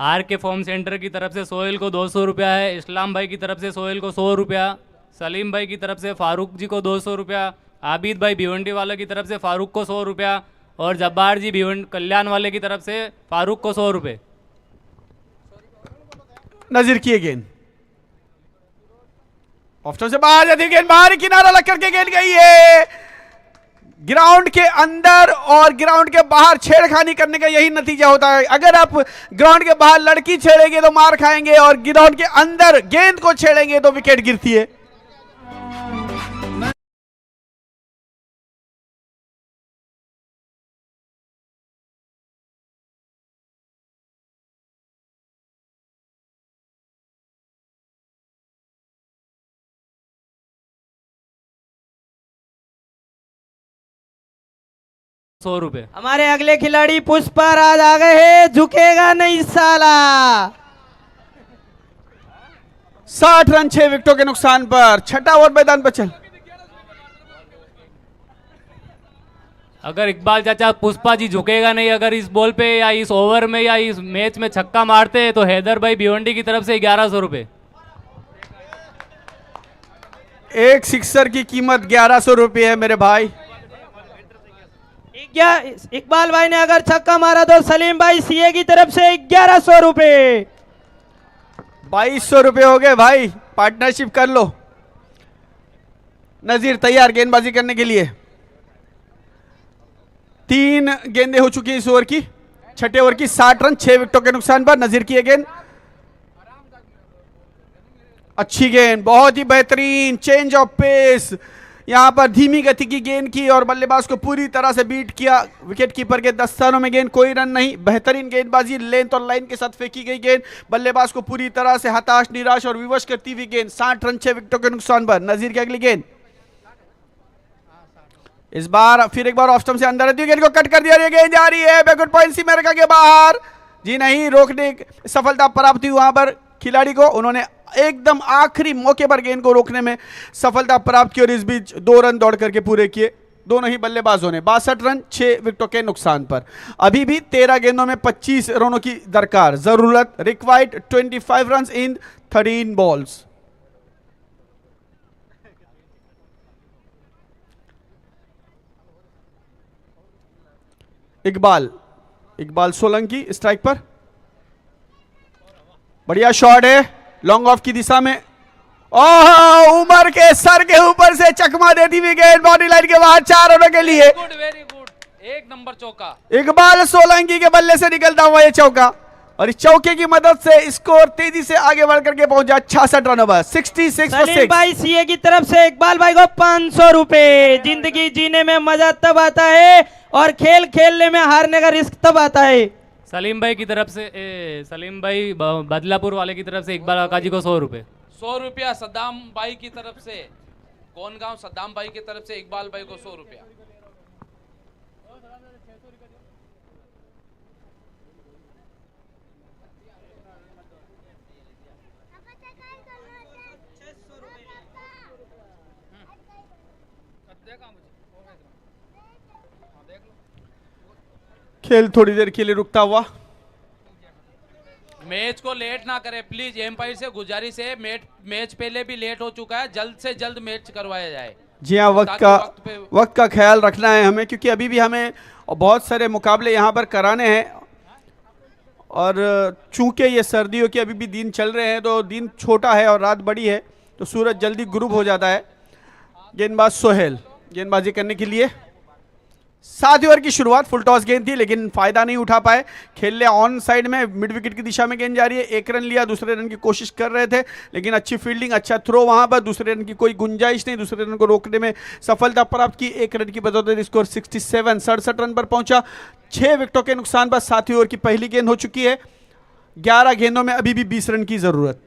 आर के फॉर्म सेंटर की तरफ से सोहेल को 200 रुपया है, इस्लाम भाई की तरफ से सोहेल को 100 रुपया, सलीम भाई की तरफ से फारूक जी को 200 रुपया, आबिद भाई भिवंडी वाले की तरफ से फारूक को 100 रुपया, और जब्बार जी कल्याण वाले की तरफ से फारूक को 100 रुपये। नजीर की गेंद ऑफ स्टंप से बाहर जाती है, गेंद बाहर किनारा लग करके गेंद गई है। ग्राउंड के अंदर और ग्राउंड के बाहर छेड़खानी करने का यही नतीजा होता है। अगर आप ग्राउंड के बाहर लड़की छेड़ेंगे तो मार खाएंगे, और ग्राउंड के अंदर गेंद को छेड़ेंगे तो विकेट गिरती है। ₹100। हमारे अगले खिलाड़ी पुष्पा राज आ गए हैं, झुकेगा नहीं साला। 60 रन 6 विकेटों के नुकसान पर, छठा ओवर मैदान पर चल। अगर इकबाल चाचा पुष्पा जी झुकेगा नहीं अगर इस बॉल पे या इस ओवर में या इस मैच में छक्का मारते तो हैदर भाई भिवंडी की तरफ से 1100 रुपए। एक सिक्सर की कीमत 1100 रुपये है मेरे भाई। इकबाल भाई ने अगर छक्का मारा तो सलीम भाई सीए की तरफ से 1100 रुपए। 2200 रुपये हो गए भाई, पार्टनरशिप कर लो। नजीर तैयार गेंदबाजी करने के लिए। 3 गेंदें हो चुकी है इस ओवर की, छठे ओवर की। 60 रन 6 विकेटों के नुकसान पर नजीर की गेंद, अच्छी गेंद, बहुत ही बेहतरीन चेंज ऑफ पेस, यहां पर धीमी गति की गेंद की और बल्लेबाज को पूरी तरह से बीट किया। विकेट कीपर के दस्तानों में गेंद, कोई रन नहीं। बेहतरीन गेंदबाजी, लेंथ और लाइन के साथ फेंकी गई गेंद, बल्लेबाज को पूरी तरह से हताश, निराश और विवश करती हुई गेंद। 60 रन 6 विकेटों के नुकसान पर नजीर की अगली गेंद। इस बार फिर एक बार ऑफ स्टंप से अंदर रहती हुई गेंद को कट कर दिया, गेंद जा रही है बैकवर्ड पॉइंट सीमा रेखा के बाहर। जी नहीं, रोकने सफलता प्राप्त हुई वहां पर खिलाड़ी को, उन्होंने एकदम आखिरी मौके पर गेंद को रोकने में सफलता प्राप्त की और इस बीच 2 रन दौड़ करके पूरे किए दोनों ही बल्लेबाजों ने। 62 रन 6 विकेटों के नुकसान पर। अभी भी 13 गेंदों में 25 रनों की दरकार, जरूरत required 25 run in 13 balls. Iqbal Solanki strike पर, बढ़िया शॉट है लॉन्ग ऑफ की दिशा में। ओह, उमर के सर के ऊपर से चकमा देती हुई गेंद बाउंड्री लाइन के बाहर 4 रनों के लिए। गुड, वेरी गुड, एक नंबर चौका। इकबाल सोलंकी के बल्ले से निकलता हुआ ये चौका और इस चौके की मदद से स्कोर तेजी से आगे बढ़ करके पहुंचा 66 रन ओवर 66 for सलीम 6। भाई सीए की तरफ से इकबाल भाई को 500 रुपए। जिंदगी जीने में मजा तब आता है और खेल खेलने में हारने का रिस्क तब आता है। सलीम भाई की तरफ से सलीम भाई बदलापुर वाले की तरफ से इकबाल काका जी को 100 रुपये। 100 रुपया सद्दाम भाई की तरफ से, कौन गांव सद्दाम भाई की तरफ से इकबाल भाई को 100 रुपया। खेल थोड़ी देर के लिए रुकता हुआ। मैच को लेट ना करें प्लीज, एम्पायर से गुजारिश है। मैच पहले भी लेट हो चुका है, जल्द से जल्द मैच करवाया जाए। जी हाँ, वक्त का ख्याल रखना है हमें, क्योंकि अभी भी हमें बहुत सारे मुकाबले यहाँ पर कराने हैं और चूंकि ये सर्दियों के अभी भी दिन चल रहे हैं तो दिन छोटा है और रात बड़ी है तो सूरज जल्दी गुरूब हो जाता है। गेंदबाज सोहेल गेंदबाजी करने के लिए। 7 ओवर की शुरुआत, फुल टॉस गेंद थी लेकिन फायदा नहीं उठा पाए। खेल लिया ऑन साइड में, मिड विकेट की दिशा में गेंद जा रही है। 1 रन लिया, दूसरे रन की कोशिश कर रहे थे लेकिन अच्छी फील्डिंग, अच्छा थ्रो वहां पर। दूसरे रन की कोई गुंजाइश नहीं, दूसरे रन को रोकने में सफलता प्राप्त की। 1 रन की बदौलत स्कोर 67 रन पर पहुंचा। 6 विकेटों के नुकसान पर 7वीं ओवर की पहली गेंद हो चुकी है। 11 गेंदों में अभी भी 20 रन की जरूरत।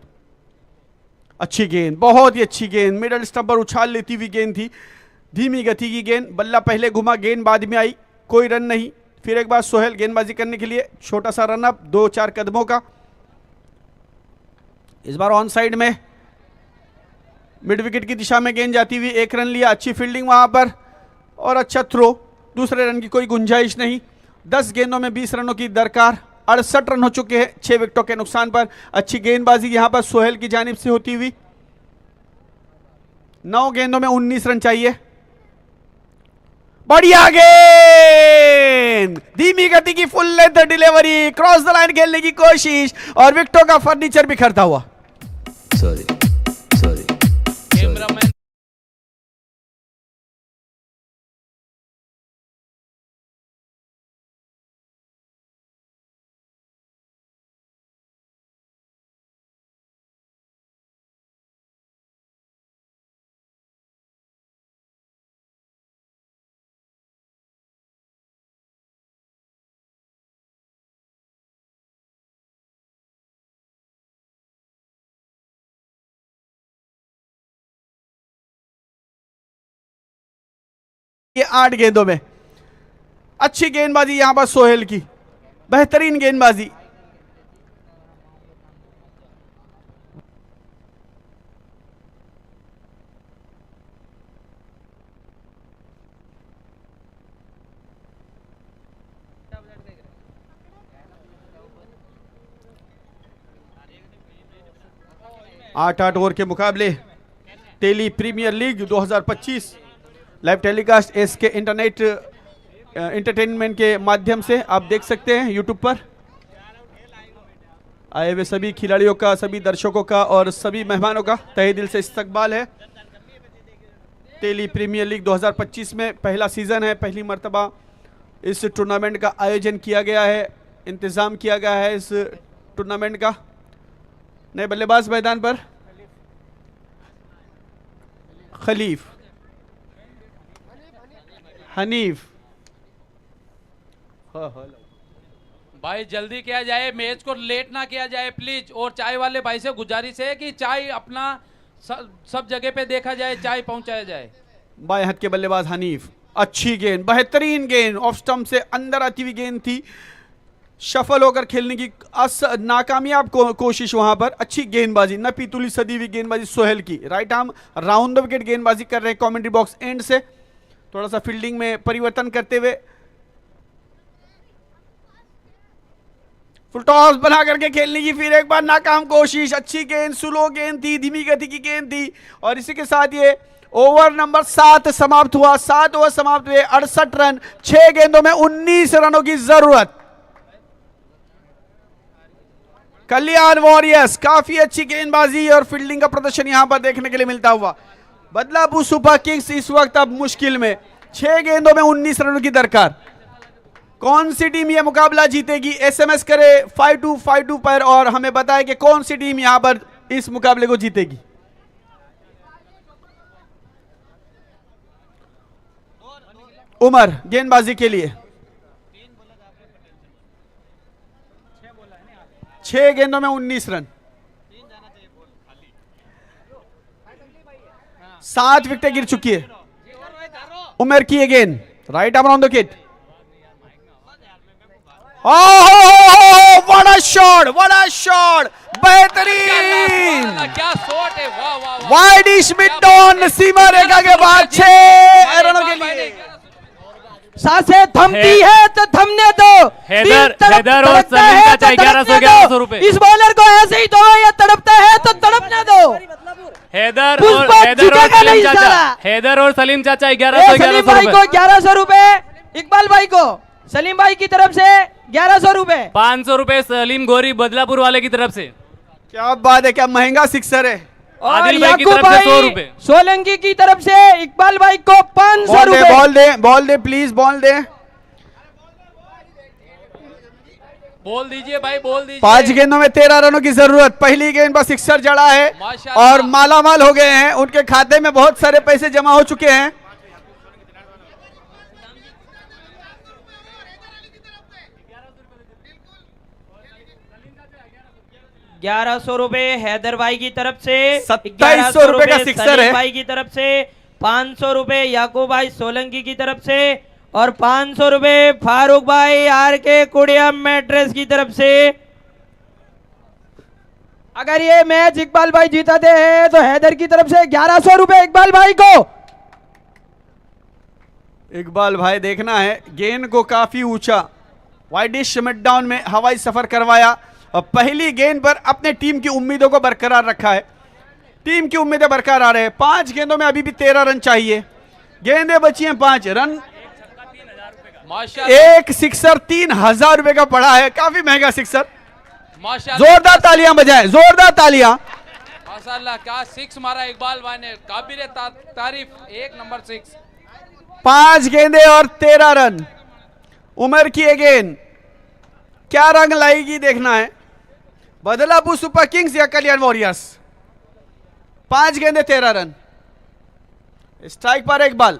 अच्छी गेंद, बहुत ही अच्छी गेंद, मिडल स्टंप पर उछाल लेती हुई गेंद थी। धीमी गति की गेंद, बल्ला पहले घुमा, गेंद बाद में आई, कोई रन नहीं। फिर एक बार सोहेल गेंदबाजी करने के लिए, छोटा सा रन अप 2-4 कदमों का। इस बार ऑन साइड में मिड विकेट की दिशा में गेंद जाती हुई, 1 रन लिया। अच्छी फील्डिंग वहां पर और अच्छा थ्रो, दूसरे रन की कोई गुंजाइश नहीं। 10 गेंदों में 20 रनों की दरकार। 68 रन हो चुके हैं 6 विकेटों के नुकसान पर। अच्छी गेंदबाजी यहां पर सोहेल की जानिब से होती हुई। 9 गेंदों में 19 रन चाहिए। बढ़िया गेंद, धीमी गति की full length delivery, cross the line खेलने की कोशिश और विकेटों का फर्नीचर बिखरता हुआ। कैमरामैन ये 8 गेंदों में अच्छी गेंदबाजी यहां पर सोहेल की, बेहतरीन गेंदबाजी। आठ ओवर के मुकाबले Tele Premier League 2025 live telecast इसके इंटरनेट एंटरटेनमेंट के माध्यम से आप देख सकते हैं यूट्यूब पर। आए हुए सभी खिलाड़ियों का, सभी दर्शकों का और सभी मेहमानों का तहे दिल से इस्तकबाल है। टेली प्रीमियर लीग 2025 में पहला सीजन है, पहली मर्तबा इस टूर्नामेंट का आयोजन किया गया है, इंतज़ाम किया गया है इस टूर्नामेंट का। नए बल्लेबाज मैदान पर खलीफ, हनीफ। भाई जल्दी किया जाए, मैच को लेट ना किया जाए प्लीज। और चाय वाले भाई से गुजारिश है कि चाय अपना सब जगह पे देखा जाए, चाय पहुंचाया जाए। बाएं हाथ के बल्लेबाज हनीफ, अच्छी गेंद, बेहतरीन गेंद, ऑफ स्टंप से अंदर आती हुई गेंद थी। शफल होकर खेलने की नाकामयाब कोशिश वहां पर। अच्छी गेंदबाजी, न पीतुली सदी हुई गेंदबाजी सोहेल की। Right arm round the wicket गेंदबाजी कर रहे हैं कमेंट्री बॉक्स एंड से, थोड़ा सा फील्डिंग में परिवर्तन करते हुए। फुल टॉस बना करके खेलने की फिर एक बार नाकाम कोशिश। अच्छी गेंद, स्लो गेंद थी, धीमी गति की गेंद थी और इसी के साथ ये ओवर नंबर 7 समाप्त हुआ। 7 ओवर समाप्त हुए, 68 रन, 6 गेंदों में 19 रनों की जरूरत। कल्याण वॉरियर्स, काफी अच्छी गेंदबाजी और फील्डिंग का प्रदर्शन यहां पर देखने के लिए मिलता हुआ। बदलापुर सुपर किंग्स इस वक्त अब मुश्किल में, 6 गेंदों में 19 रनों की दरकार। कौन सी टीम ये मुकाबला जीतेगी? एसएमएस करे 5252 पर और हमें बताए कि कौन सी टीम यहां पर इस मुकाबले को जीतेगी। उमर गेंदबाजी के लिए 6 गेंदों में 19 रन, 7 विकेटें गिर चुकी है। उमर की ये गेंद right arm on the wicket. Oh what a shot, बेहतरीन, क्या शॉट है, वाह वाह वाह। वाइड मिड ऑन सीमा रेखा के बाद 6 रनों के लिए। सांसें थमती है तो थमने दो। हैदर और तड़पता सलीम है चाचा तो 1100 रुपए। इस बॉलर को ऐसे ही दो, या तड़पता है तो तड़पने दो। हैदर पुष्पा और झुकेगा नहीं सलीम चाचा, साला। हैदर और सलीम चाचा सलीम 1100 भाई को रुपए। 1100 रुपए, इकबाल भाई को सलीम भाई की तरफ से 1100 रुपए। 500 रुपए सलीम गोरी बदलापुर वाले की तरफ से। क्या बात है, क्या महंगा सिक्सर है। और आदिल भाई की याकूब तरफ से 100 भाई रुपए। सोलंकी की तरफ से इकबाल भाई को 500 रुपए। बॉल दे प्लीज, बॉल दे। बोल दीजिए भाई, बोल दीजिए। 5 गेंदों में 13 रनों की जरूरत। पहली गेंद पर सिक्सर जड़ा है माशाल्लाह। और मालामाल हो गए हैं, उनके खाते में बहुत सारे पैसे जमा हो चुके हैं। ₹1100 हैदर भाई की तरफ से, 2700 रुपए का सिक्सर सलीम है। भाई की तरफ से, 500 रुपए याकूब भाई सोलंकी की तरफ से और 500 रुपए फारूक भाई आर के कुड़िया मैट्रेस की तरफ से। अगर ये मैच इकबाल भाई जीताते हैं तो हैदर की तरफ से 1100 रुपए इकबाल भाई को। इकबाल भाई देखना है, गेंद को काफी ऊंचा वाइडिश मिड डाउन में हवाई सफर करवाया और पहली गेंद पर अपने टीम की उम्मीदों को बरकरार रखा है। टीम की उम्मीदें बरकरार है। 5 गेंदों में अभी भी 13 रन चाहिए। गेंदें बची हैं 5 रन। माशाल्लाह, एक सिक्सर 3000 रुपए का पड़ा है, काफी महंगा सिक्सर। माशाल्लाह, जोरदार तालियां बजाएं, जोरदार तालियां। माशाल्लाह, क्या 6 मारा इकबाल भाई ने, काबिल तारीफ, 1 नंबर 6। 5 गेंदें और 13 रन। उमर की ये गेंद क्या रंग लाएगी देखना है। बदलापुर सुपर किंग्स या कल्याण वॉरियर्स। 5 गेंदें 13 रन। स्ट्राइक पर इकबाल।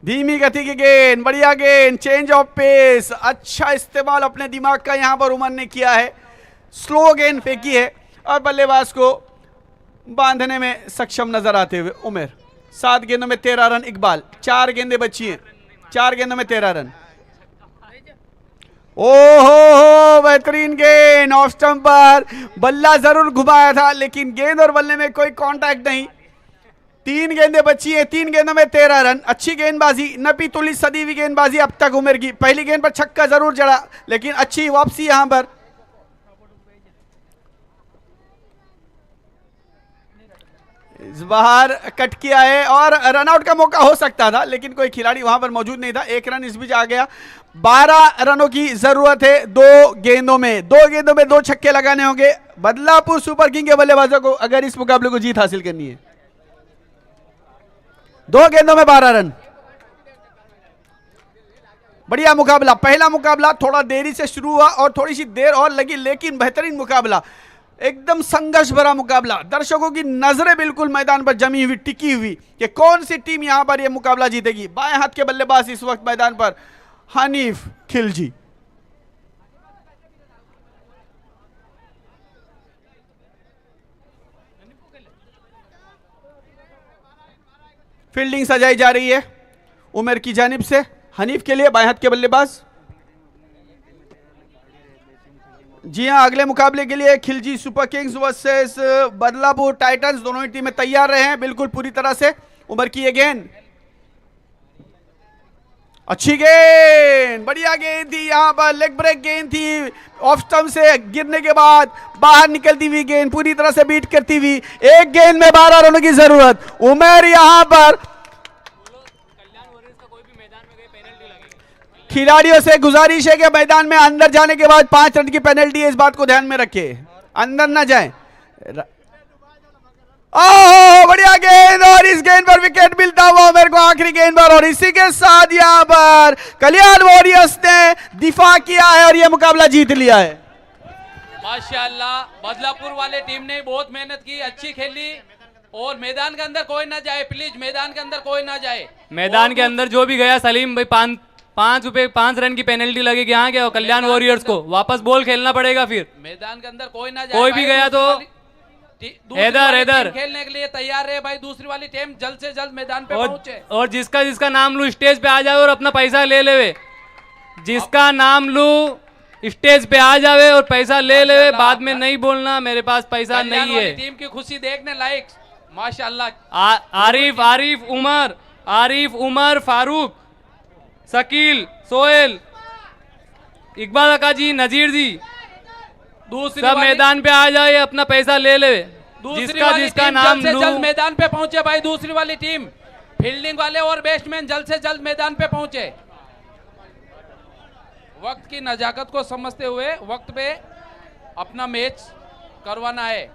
धीमी गति की गेंद, बढ़िया गेंद, चेंज ऑफ पेस, अच्छा इस्तेमाल अपने दिमाग का यहां पर उमर ने किया है। स्लो गेंद फेंकी है और बल्लेबाज को बांधने में सक्षम नजर आते हुए उमर। 7 गेंदों में 13 रन इकबाल। 4 गेंदें बची हैं, 4 गेंदों में 13 रन। ओहो बेहतरीन गेंद, ऑफ स्टंप पर बल्ला जरूर घुमाया था लेकिन गेंद और बल्ले में कोई कांटेक्ट नहीं। 3 गेंदें बची हैं, 3 गेंदों में 13 रन। अच्छी गेंदबाजी, नपी तुली सदी हुई गेंदबाजी अब तक उमर की। पहली गेंद पर छक्का जरूर जड़ा लेकिन अच्छी वापसी यहां पर। इस बाहर कट किया है और रनआउट का मौका हो सकता था लेकिन कोई खिलाड़ी वहां पर मौजूद नहीं था। 1 रन इस बीच आ गया। 12 रनों की जरूरत है 2 गेंदों में। 2 गेंदों में 2 छक्के लगाने होंगे बदलापुर सुपर किंग के बल्लेबाजों को अगर इस मुकाबले को जीत हासिल करनी है। 2 गेंदों में 12 रन। बढ़िया मुकाबला। पहला मुकाबला थोड़ा देरी से शुरू हुआ और थोड़ी सी देर और लगी लेकिन बेहतरीन मुकाबला, एकदम संघर्ष भरा मुकाबला। दर्शकों की नजरें बिल्कुल मैदान पर जमी हुई, टिकी हुई कि कौन सी टीम यहां पर यह मुकाबला जीतेगी। बाएं हाथ के बल्लेबाज इस वक्त मैदान पर हनीफ खिलजी। फील्डिंग सजाई जा रही है उमर की जानिब से। हनीफ के लिए बाएं हाथ के बल्लेबाज। जी हां, अगले मुकाबले के लिए Khilji super Kings versus Badlapur Titans, दोनों ही टीमें तैयार रहे हैं बिल्कुल पूरी तरह से। उमर की ये गेंद, अच्छी गेंद, बढ़िया गेंद थी, यहां पर लेग ब्रेक गेंद थी। ऑफ स्टंप से गिरने के बाद बाहर निकलती हुई गेंद, पूरी तरह से बीट करती हुई। 1 गेंद में 12 रनों की जरूरत। उमर यहां पर खिलाड़ियों से गुजारिश है कि मैदान में अंदर जाने के बाद 5 रन की पेनल्टी है, इस बात को ध्यान में रखें, अंदर ना जाएं। ओह बढ़िया गेंद, और इस गेंद पर विकेट मिलता हुआ मेरे को आखिरी गेंद पर, और इसी के साथ यहां पर कल्याण वॉरियर्स ने दिफा किया है और यह मुकाबला जीत लिया है। माशाल्लाह, बदलापुर वाले टीम ने बहुत मेहनत की, अच्छी खेली, और मैदान के अंदर कोई ना जाए प्लीज, मैदान के अंदर कोई ना जाए। मैदान के अंदर जो भी गया सलीम भाई 5 रन की पेनल्टी लगेगी यहाँ के, और कल्याण वॉरियर्स को वापस बॉल खेलना पड़ेगा फिर। मैदान के अंदर कोई ना जाए, कोई भी गया तो इधर खेलने के लिए तैयार है भाई। दूसरी वाली टीम जल्द से जल्द मैदान पे पहुंचे, और जिसका नाम लू स्टेज पे आ जाए और अपना पैसा ले लेवे, जिसका नाम लू स्टेज पे आ जावे और पैसा ले लेवे, बाद में नहीं बोलना मेरे पास पैसा नहीं है। टीम की खुशी देखने लायक माशाल्लाह। आरिफ उमर फारूक, शकील, सोहेल, इकबाल अका जी, नजीर जी, सब मैदान पे आ जाए, अपना पैसा ले ले। जिसका नाम जल्द से जल्द मैदान पे पहुंचे भाई। दूसरी वाली टीम फील्डिंग वाले और बैट्समैन जल्द से जल्द मैदान पे पहुंचे। वक्त की नजाकत को समझते हुए वक्त पे अपना मैच करवाना है।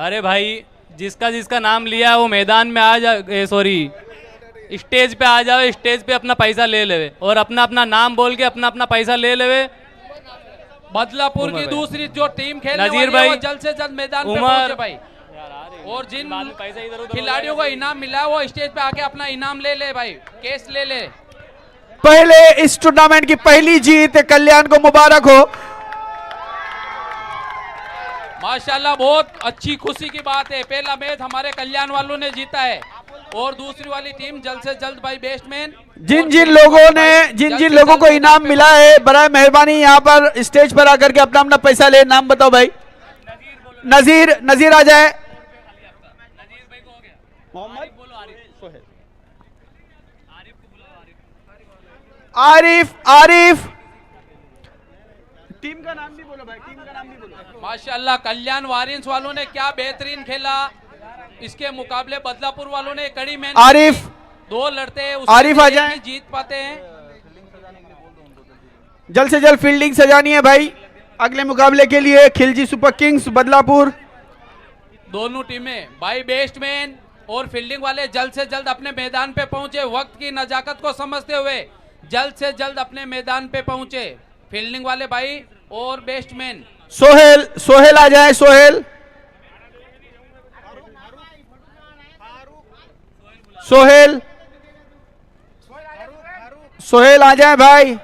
अरे भाई, जिसका नाम लिया है वो मैदान में आ जाए, सॉरी स्टेज पे आ जाओ, स्टेज पे अपना पैसा ले लेवे और अपना नाम बोल के अपना पैसा ले लेवे। बदलापुर की दूसरी जो टीम खेलने नजीर वाली है भाई, वो जल्द से जल्द मैदान पे पहुंचे भाई, और जिन खिलाड़ियों को इनाम मिला है वो स्टेज पे आके अपना इनाम ले ले भाई, केस ले ले। पहले इस टूर्नामेंट की पहली जीत कल्याण को मुबारक हो। माशाल्लाह, बहुत अच्छी खुशी की बात है, पहला मैच हमारे कल्याण वालों ने जीता है, और दूसरी वाली टीम जल्द से जल्द भाई बैट्समैन जिन लोगों को इनाम मिला है, बराए मेहरबानी यहाँ पर स्टेज पर आकर के अपना पैसा ले। नाम बताओ भाई। नजीर आ जाए। आरिफ टीम का नाम भी बोलो भाई, टीम का नाम भी बोलो। माशाल्लाह, कल्याण वॉरियर्स वालों ने क्या बेहतरीन खेला, इसके मुकाबले बदलापुर वालों ने कड़ी मेहनत। आरिफ दो लड़ते हैं, आरिफ आ जाए, जीत पाते हैं। जल्द से जल्द फील्डिंग सजानी है भाई अगले मुकाबले के लिए। खिलजी सुपर किंग्स बदलापुर, दोनों टीमें भाई बैट्समैन और फील्डिंग वाले जल्द से जल्द अपने मैदान पे पहुंचे। वक्त की नजाकत को समझते हुए जल्द से जल्द अपने मैदान पे पहुंचे फील्डिंग वाले भाई और बैट्समैन। सोहेल आ जाए। सोहेल आ जाए भाई।